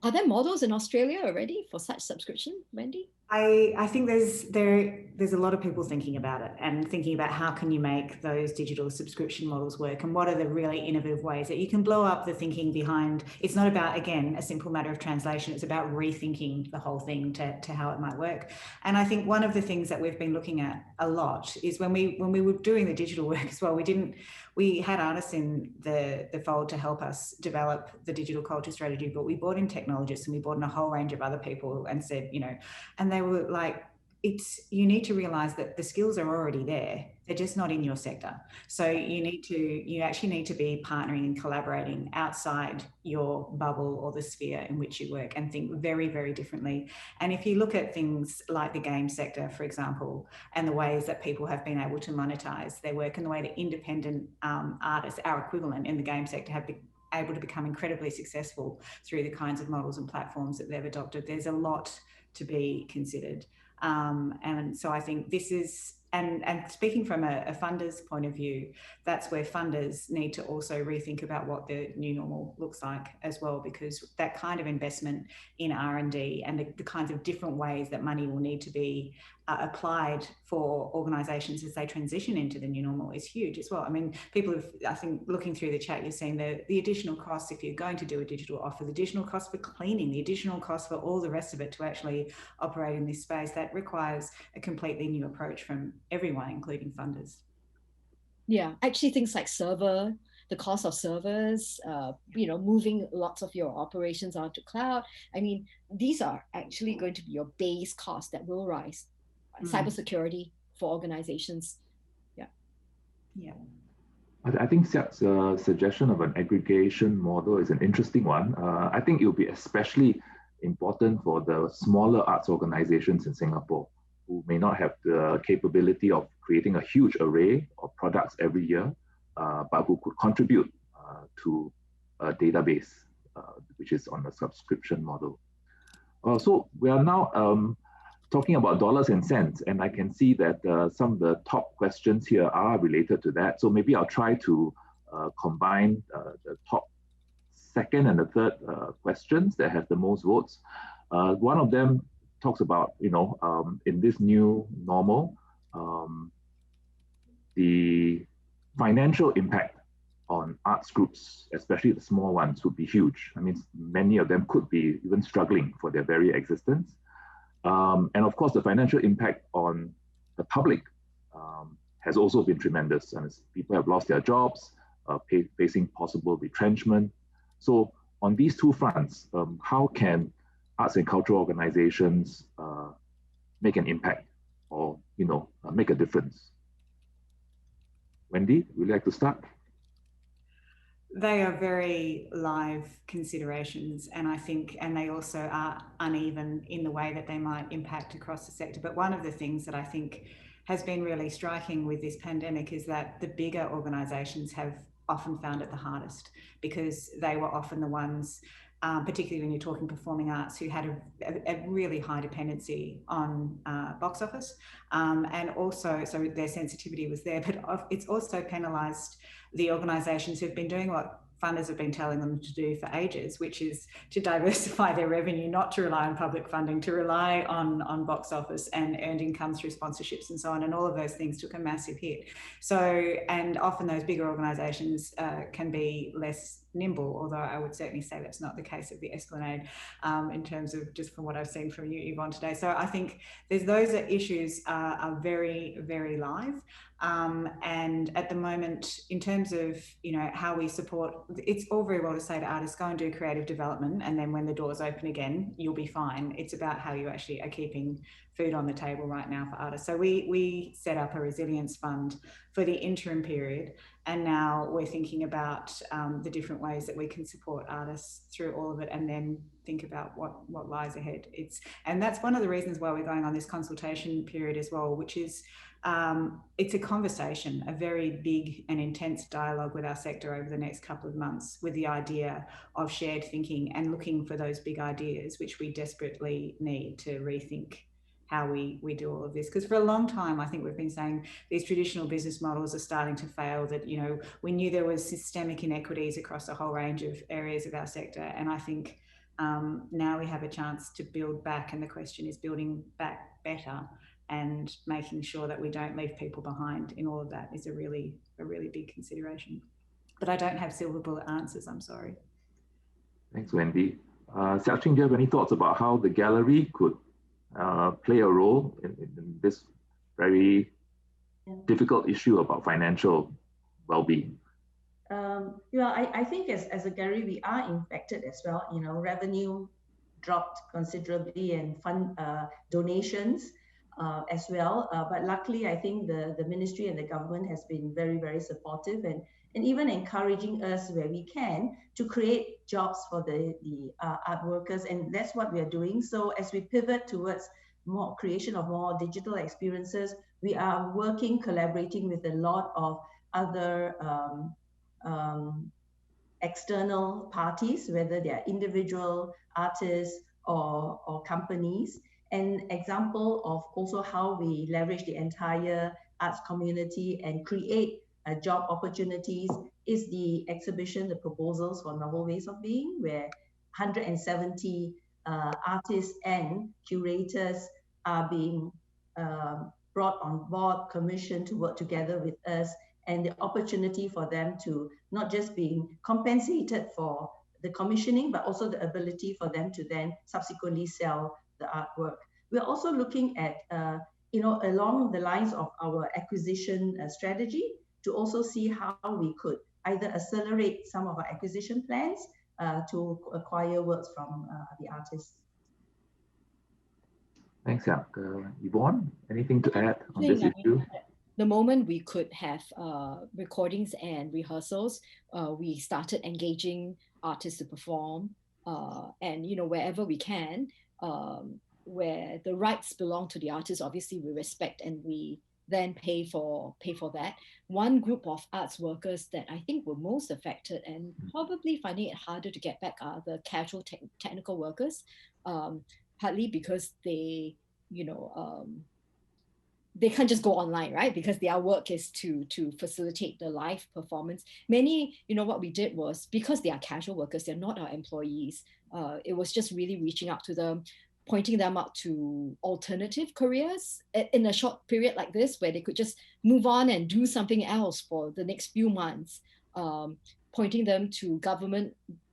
Are there models in Australia already for such subscription, Wendy?
I think there's a lot of people thinking about it and thinking about how can you make those digital subscription models work, and what are the really innovative ways that you can blow up the thinking behind. It's not about, again, a simple matter of translation. It's about rethinking the whole thing to how it might work. And I think one of the things that we've been looking at a lot is when we were doing the digital work as well, we had artists in the fold to help us develop the digital culture strategy, but we brought in technologists and we brought in a whole range of other people and said, and they were like, you need to realize that the skills are already there. They're just not in your sector. So you actually need to be partnering and collaborating outside your bubble or the sphere in which you work, and think very, very differently. And if you look at things like the game sector, for example, and the ways that people have been able to monetize their work, and the way that independent artists, our equivalent in the game sector, have been able to become incredibly successful through the kinds of models and platforms that they've adopted, there's a lot to be considered. And so I think this is, and speaking from a funder's point of view, that's where funders need to also rethink about what the new normal looks like as well, because that kind of investment in R&D and the kinds of different ways that money will need to be applied for organisations as they transition into the new normal is huge as well. I mean, people have, I think, looking through the chat, you're seeing the additional costs if you're going to do a digital offer, the additional cost for cleaning, the additional cost for all the rest of it to actually operate in this space. That requires a completely new approach from everyone, including funders.
Yeah, actually things like the cost of servers, moving lots of your operations onto cloud. I mean, these are actually going to be your base costs that will rise. Cybersecurity for organizations. Yeah.
I think Siak's suggestion of an aggregation model is an interesting one. I think it will be especially important for the smaller arts organizations in Singapore, who may not have the capability of creating a huge array of products every year, but who could contribute to a database, which is on a subscription model. So we are now talking about dollars and cents, and I can see that some of the top questions here are related to that. So maybe I'll try to combine the top second and the third questions that have the most votes. One of them talks about, in this new normal, the financial impact on arts groups, especially the small ones, would be huge. I mean, many of them could be even struggling for their very existence. And of course, the financial impact on the public has also been tremendous. And people have lost their jobs, facing possible retrenchment. So on these two fronts, how can arts and cultural organizations make an impact or, make a difference? Wendy, would you like to start?
They are very live considerations, and I think, and they also are uneven in the way that they might impact across the sector. But one of the things that I think has been really striking with this pandemic is that the bigger organisations have often found it the hardest, because they were often the ones, particularly when you're talking performing arts, who had a really high dependency on box office. And also, so their sensitivity was there, but it's also penalised the organisations who've been doing what funders have been telling them to do for ages, which is to diversify their revenue, not to rely on public funding, to rely on box office and earned income through sponsorships and so on. And all of those things took a massive hit. So, and often those bigger organisations can be less nimble, although I would certainly say that's not the case of the Esplanade in terms of just from what I've seen from you, Yvonne, today. So I think those issues are very, very live. And at the moment, in terms of, how we support, it's all very well to say to artists, go and do creative development, and then when the doors open again, you'll be fine. It's about how you actually are keeping food on the table right now for artists. So we set up a resilience fund for the interim period, and now we're thinking about the different ways that we can support artists through all of it, and then think about what lies ahead. And that's one of the reasons why we're going on this consultation period as well, which is it's a conversation, a very big and intense dialogue with our sector over the next couple of months, with the idea of shared thinking and looking for those big ideas, which we desperately need to rethink how we do all of this. Because for a long time, I think we've been saying these traditional business models are starting to fail, that, we knew there was systemic inequities across a whole range of areas of our sector. And I think now we have a chance to build back, and the question is building back better and making sure that we don't leave people behind in all of that is a really big consideration. But I don't have silver bullet answers, I'm sorry.
Thanks, Wendy. Siak, Ching, do you have any thoughts about how the gallery could play a role in this very difficult issue about financial well-being?
I think as a gallery, we are impacted as well. Revenue dropped considerably, and fund donations as well. But luckily, I think the ministry and the government has been very, very supportive, and even encouraging us where we can to create jobs for the art workers. And that's what we are doing. So as we pivot towards more creation of more digital experiences, we are collaborating with a lot of other external parties, whether they are individual artists or companies. An example of also how we leverage the entire arts community and create job opportunities is the exhibition, the proposals for Novel Ways of Being, where 170 artists and curators are being brought on board, commissioned to work together with us, and the opportunity for them to not just being compensated for the commissioning, but also the ability for them to then subsequently sell the artwork. We're also looking at, along the lines of our acquisition strategy, to also see how we could either accelerate some of our acquisition plans to acquire works from the artists.
Thanks, Siak. Yvonne, anything to add on this issue?
The moment we could have recordings and rehearsals, we started engaging artists to perform, and wherever we can, where the rights belong to the artist, obviously we respect and we then pay for that. One group of arts workers that I think were most affected and probably finding it harder to get back are the casual technical workers, partly because they can't just go online, right? Because their work is to facilitate the live performance. Many, what we did was, because they are casual workers, they're not our employees. It was just really reaching out to them, pointing them out to alternative careers in a short period like this, where they could just move on and do something else for the next few months. Pointing them to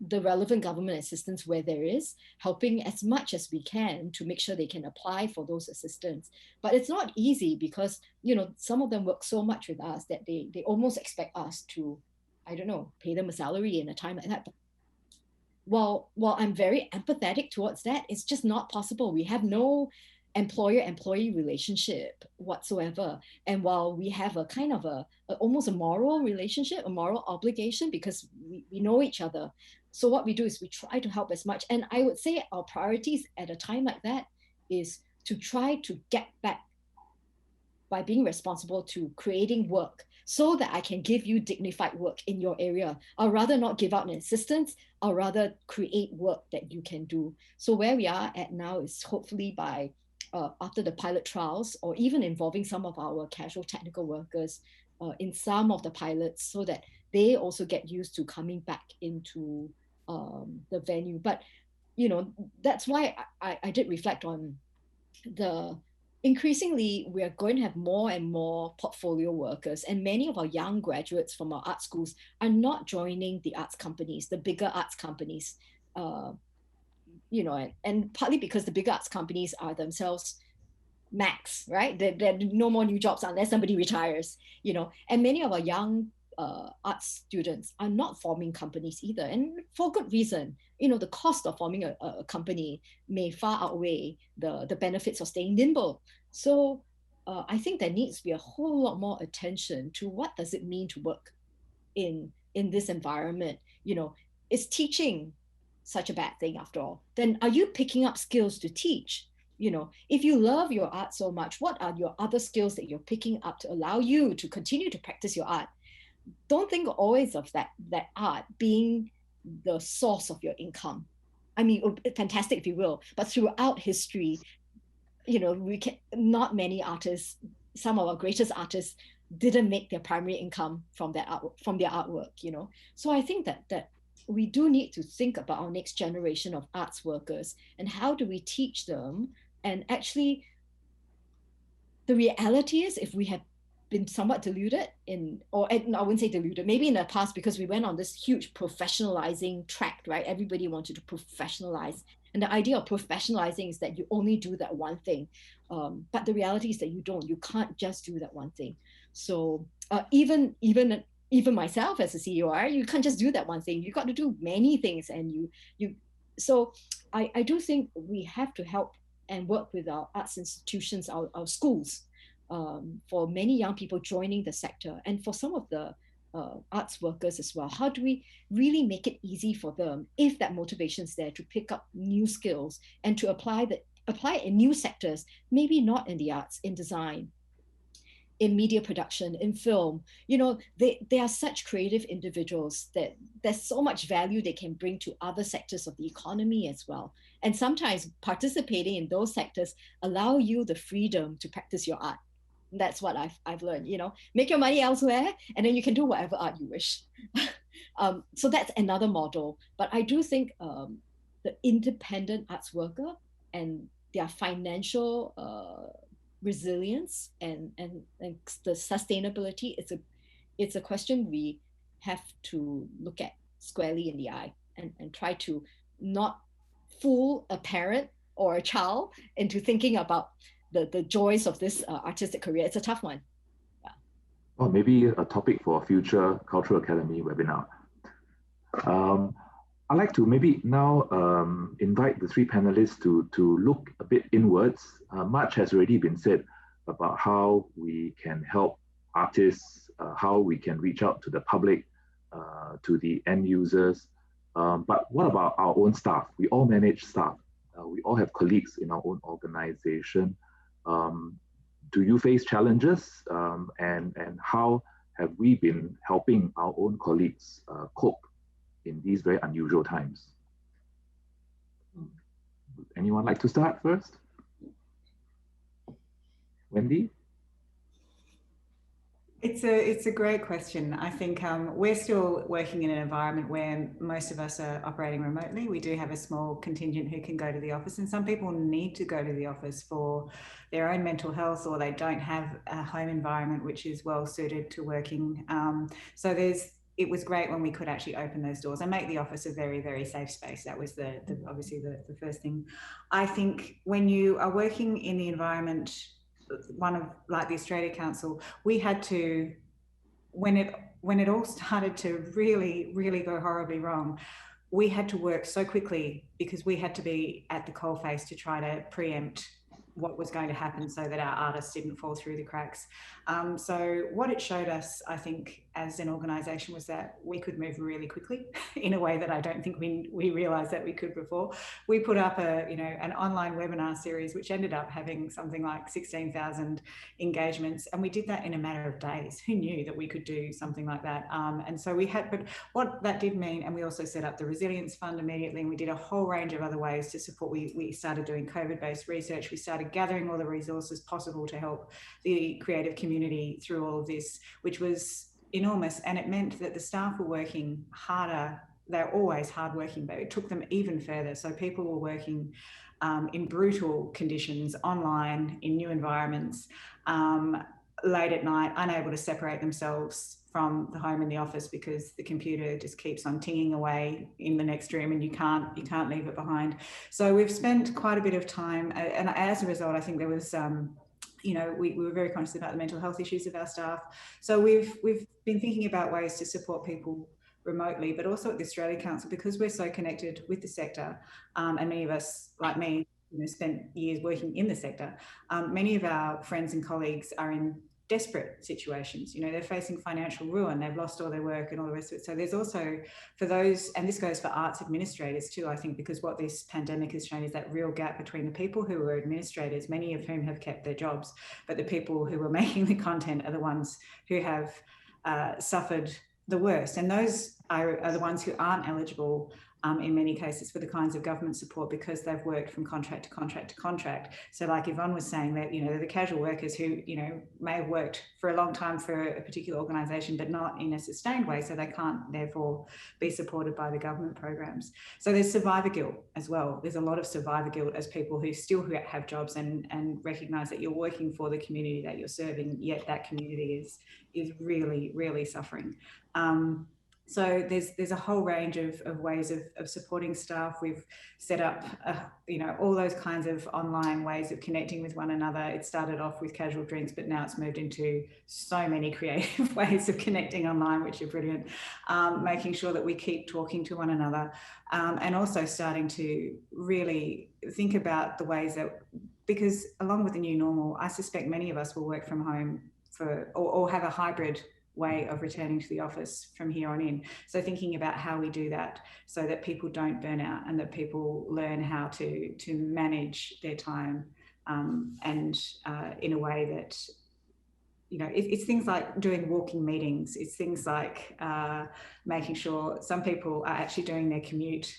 the relevant government assistance where there is, helping as much as we can to make sure they can apply for those assistance. But it's not easy because, some of them work so much with us that they almost expect us to, pay them a salary in a time like that. But while I'm very empathetic towards that, it's just not possible. We have no employer-employee relationship whatsoever. And while we have a kind of almost a moral relationship, a moral obligation, because we know each other. So what we do is we try to help as much. And I would say our priorities at a time like that is to try to get back by being responsible to creating work so that I can give you dignified work in your area. I'd rather not give out an assistance, I'd rather create work that you can do. So where we are at now is hopefully by after the pilot trials, or even involving some of our casual technical workers in some of the pilots, so that they also get used to coming back into the venue. But that's why I did reflect on the increasingly, we are going to have more and more portfolio workers, and many of our young graduates from our art schools are not joining the arts companies, the bigger arts companies, and partly because the bigger arts companies are themselves max, right? There are no more new jobs unless somebody retires, and many of our young arts students are not forming companies either, and for good reason. The cost of forming a company may far outweigh the benefits of staying nimble. So I think there needs to be a whole lot more attention to what does it mean to work in this environment. Is teaching such a bad thing after all? Then are you picking up skills to teach? If you love your art so much, what are your other skills that you're picking up to allow you to continue to practice your art? Don't think always of that art being the source of your income. I mean, fantastic if you will, but throughout history, not many artists, some of our greatest artists didn't make their primary income from their artwork. So I think that we do need to think about our next generation of arts workers and how do we teach them. And actually, the reality is, if we have been somewhat deluded I wouldn't say deluded, maybe in the past, because we went on this huge professionalizing track, right? Everybody wanted to professionalize. And the idea of professionalizing is that you only do that one thing. But the reality is that you don't. You can't just do that one thing. So even myself as a CEO, you can't just do that one thing. You got to do many things. And so I do think we have to help and work with our arts institutions, our schools, for many young people joining the sector, and for some of the arts workers as well. How do we really make it easy for them, if that motivation is there, to pick up new skills and to apply it in new sectors, maybe not in the arts, in design, in media production, in film. They are such creative individuals that there's so much value they can bring to other sectors of the economy as well. And sometimes participating in those sectors allow you the freedom to practice your art. That's what I've learned. Make your money elsewhere, and then you can do whatever art you wish. So that's another model. But I do think the independent arts worker and their financial resilience and the sustainability, it's a question we have to look at squarely in the eye and try to not fool a parent or a child into thinking about the joys of this artistic career. It's a tough one. Yeah.
Or maybe a topic for a future Cultural Academy webinar. I'd like to maybe now invite the three panelists to look a bit inwards. Much has already been said about how we can help artists, how we can reach out to the public, to the end users. But what about our own staff? We all manage staff. We all have colleagues in our own organization. Do you face challenges? And how have we been helping our own colleagues cope in these very unusual times? Would anyone like to start first? Wendy?
It's a great question. I think we're still working in an environment where most of us are operating remotely. We do have a small contingent who can go to the office, and some people need to go to the office for their own mental health, or they don't have a home environment which is well suited to working. So it was great when we could actually open those doors and make the office a very, very safe space. That was obviously the first thing. I think when you are working in the environment, like the Australia Council, we had to, when it all started to really, really go horribly wrong, we had to work so quickly because we had to be at the coalface to try to preempt what was going to happen so that our artists didn't fall through the cracks. So what it showed us, I think, as an organisation, was that we could move really quickly in a way that I don't think we realised that we could before. We put up an online webinar series which ended up having something like 16,000 engagements, and we did that in a matter of days. Who knew that we could do something like that? And so but what that did mean, and we also set up the Resilience Fund immediately, and we did a whole range of other ways to support. We started doing COVID-based research. We started gathering all the resources possible to help the creative community through all of this, which was enormous. And it meant that the staff were working harder. They're always hardworking, but it took them even further. So people were working in brutal conditions, online, in new environments, late at night, unable to separate themselves from the home and the office because the computer just keeps on tinging away in the next room and you can't leave it behind. So we've spent quite a bit of time, and as a result, I think there was we were very conscious about the mental health issues of our staff. So we've been thinking about ways to support people remotely, but also at the Australia Council, because we're so connected with the sector, and many of us, like me, spent years working in the sector. Many of our friends and colleagues are in desperate situations. They're facing financial ruin, they've lost all their work and all the rest of it. So there's also, for those, and this goes for arts administrators too, I think, because what this pandemic has shown is that real gap between the people who are administrators, many of whom have kept their jobs, but the people who are making the content are the ones who have suffered the worst. And those are the ones who aren't eligible in many cases for the kinds of government support because they've worked from contract to contract to contract. So like Yvonne was saying, that they're the casual workers who may have worked for a long time for a particular organisation but not in a sustained way, so they can't therefore be supported by the government programs. So there's survivor guilt as well. There's a lot of survivor guilt as people who still have jobs and recognise that you're working for the community that you're serving, yet that community is really, really suffering. So there's a whole range of ways of supporting staff. We've set up, all those kinds of online ways of connecting with one another. It started off with casual drinks, but now it's moved into so many creative ways of connecting online, which are brilliant. Making sure that we keep talking to one another, and also starting to really think about the ways that, because along with the new normal, I suspect many of us will work from home or have a hybrid way of returning to the office from here on in. So thinking about how we do that so that people don't burn out and that people learn how to manage their time, and in a way that, it's things like doing walking meetings. It's things like making sure some people are actually doing their commute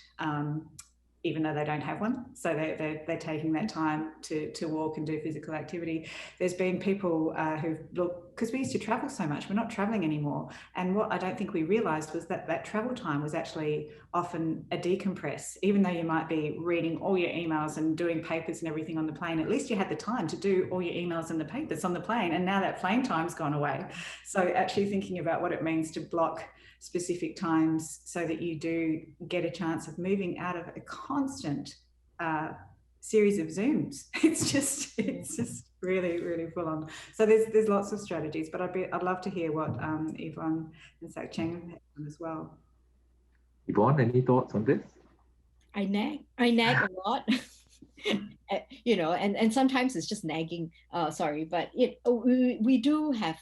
even though they don't have one. So they're taking that time to walk and do physical activity. There's been people who've looked, because we used to travel so much, we're not traveling anymore. And what I don't think we realised was that travel time was actually often a decompress. Even though you might be reading all your emails and doing papers and everything on the plane, at least you had the time to do all your emails and the papers on the plane. And now that plane time's gone away. So actually thinking about what it means to block specific times so that you do get a chance of moving out of a constant series of Zooms. It's just really, really full on. So there's lots of strategies, but I'd love to hear what Yvonne and Ching have done as well.
Yvonne, any thoughts on this?
I nag a lot. And sometimes it's just nagging. But we do have.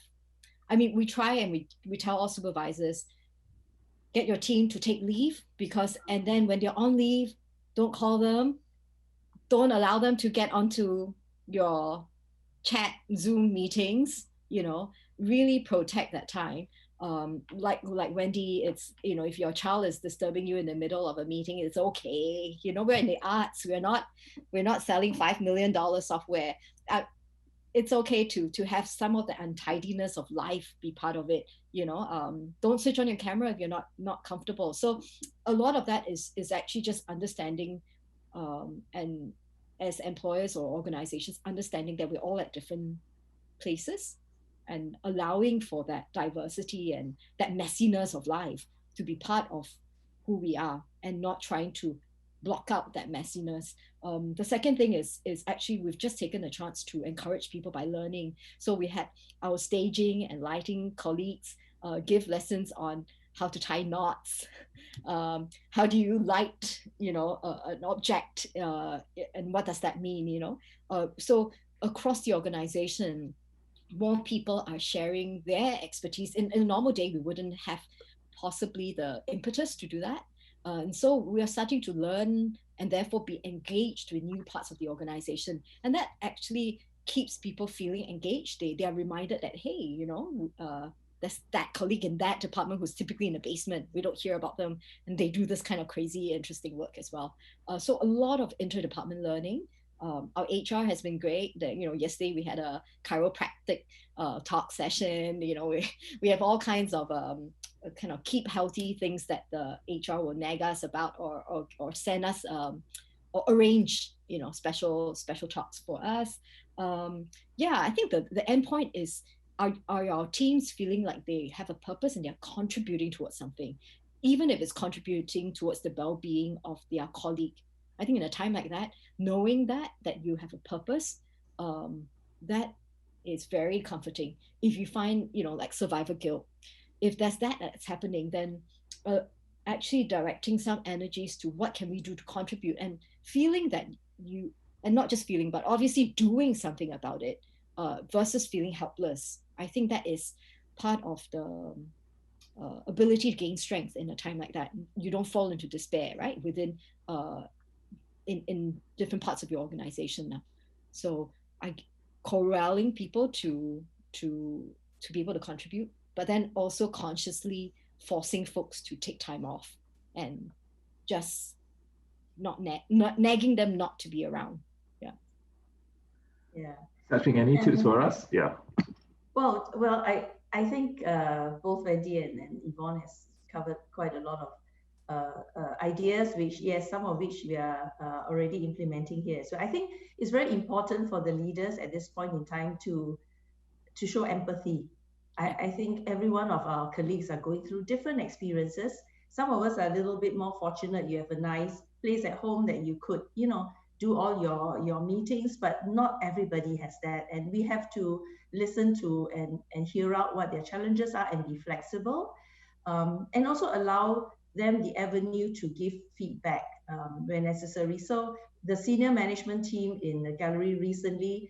I mean, we try and we tell our supervisors, get your team to take leave, and then when they're on leave, don't call them, don't allow them to get onto your chat Zoom meetings, really protect that time. Like Wendy, it's, if your child is disturbing you in the middle of a meeting, it's okay. We're in the arts, we're not selling $5 million software. It's okay to have some of the untidiness of life be part of it. Don't switch on your camera if you're not comfortable. So a lot of that is actually just understanding, and as employers or organizations, understanding that we're all at different places and allowing for that diversity and that messiness of life to be part of who we are, and not trying to block out that messiness. The second thing is actually we've just taken a chance to encourage people by learning. So we had our staging and lighting colleagues give lessons on how to tie knots, how do you light, an object, and what does that mean, so across the organization, more people are sharing their expertise. In a normal day, we wouldn't have possibly the impetus to do that. And so we are starting to learn and therefore be engaged with new parts of the organization. And that actually keeps people feeling engaged. They are reminded that, hey, there's that colleague in that department who's typically in the basement. We don't hear about them, and they do this kind of crazy, interesting work as well. So a lot of interdepartment learning. Our HR has been great. Yesterday we had a chiropractic talk session. We have all kinds of kind of keep healthy things that the HR will nag us about or send us or arrange, special talks for us. I think the end point is, are our teams feeling like they have a purpose and they're contributing towards something, even if it's contributing towards the well-being of their colleague. I think in a time like that, knowing that you have a purpose, that is very comforting. If you find, like survivor guilt, if that's happening, then actually directing some energies to what can we do to contribute, and feeling that and not just feeling, but obviously doing something about it, versus feeling helpless. I think that is part of the ability to gain strength in a time like that. You don't fall into despair, right? Within in different parts of your organization now. So corralling people to be able to contribute, but then also consciously forcing folks to take time off and just not nagging them not to be around.
Yeah.
Ching, any tips for us? Yeah.
Well, I think both Wendy and Yvonne has covered quite a lot of ideas, which, yes, some of which we are already implementing here. So I think it's very important for the leaders at this point in time to show empathy. I think every one of our colleagues are going through different experiences. Some of us are a little bit more fortunate. You have a nice place at home that you could, do all your meetings, but not everybody has that. And we have to listen to and hear out what their challenges are and be flexible, and also allow them the avenue to give feedback where necessary. So the senior management team in the gallery recently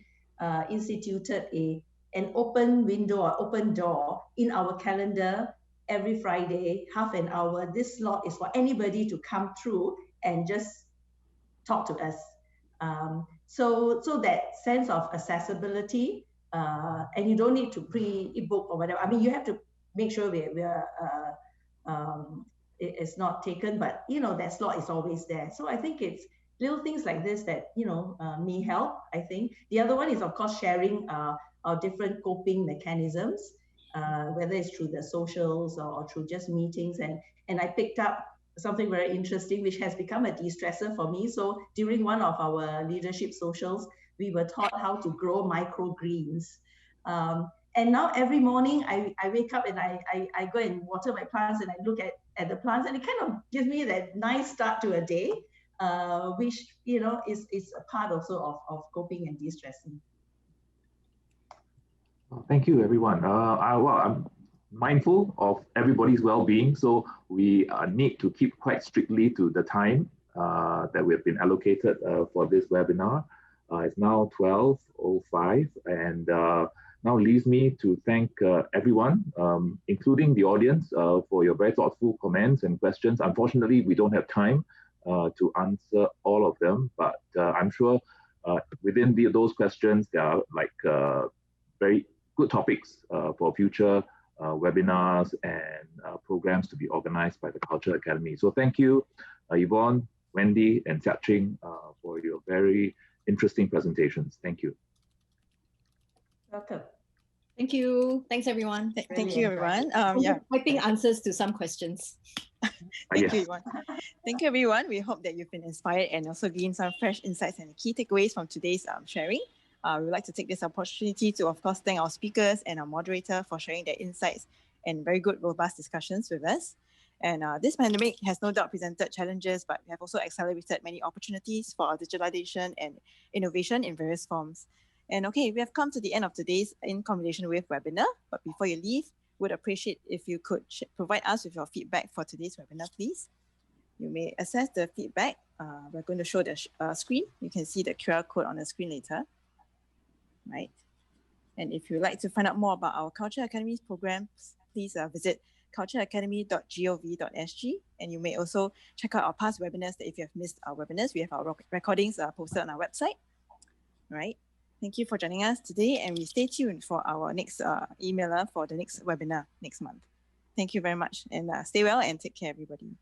instituted an open window or open door in our calendar every Friday, half an hour. This slot is for anybody to come through and just talk to us. So that sense of accessibility, and you don't need to pre-book or whatever. I mean, you have to make sure it's not taken, but that slot is always there. So I think it's little things like this that may help. I think the other one is, of course, sharing our different coping mechanisms, whether it's through the socials or through just meetings. And I picked up something very interesting, which has become a de-stressor for me. So during one of our leadership socials, we were taught how to grow microgreens. And now every morning I wake up and I go and water my plants, and I look at the plants, and it kind of gives me that nice start to a day, which is a part also of coping and de-stressing.
Thank you, everyone. I'm mindful of everybody's well-being, so we need to keep quite strictly to the time that we have been allocated for this webinar. It's now 12:05, and now leaves me to thank everyone, including the audience, for your very thoughtful comments and questions. Unfortunately, we don't have time to answer all of them, but I'm sure within those questions, there are very good topics for future webinars and programs to be organized by the Culture Academy. So thank you, Yvonne, Wendy, and Siak Ching, for your very interesting presentations. Thank you.
Welcome.
Thank you. Thanks, everyone.
Thank you, everyone.
Typing answers to some questions.
Thank you, Yvonne. Thank you, everyone. We hope that you've been inspired and also gained some fresh insights and key takeaways from today's sharing. We would like to take this opportunity to, of course, thank our speakers and our moderator for sharing their insights and very good, robust discussions with us. And this pandemic has no doubt presented challenges, but we have also accelerated many opportunities for our digitalization and innovation in various forms. And okay, we have come to the end of today's In Conversation With webinar. But before you leave, would appreciate if you could provide us with your feedback for today's webinar, please. You may access the feedback. We're going to show the screen. You can see the QR code on the screen later. Right. And if you'd like to find out more about our Culture Academy's programs, please visit cultureacademy.gov.sg. And you may also check out our past webinars. That if you have missed our webinars, we have our recordings posted on our website. Right. Thank you for joining us today, and we stay tuned for our next emailer for the next webinar next month. Thank you very much, and stay well and take care, everybody.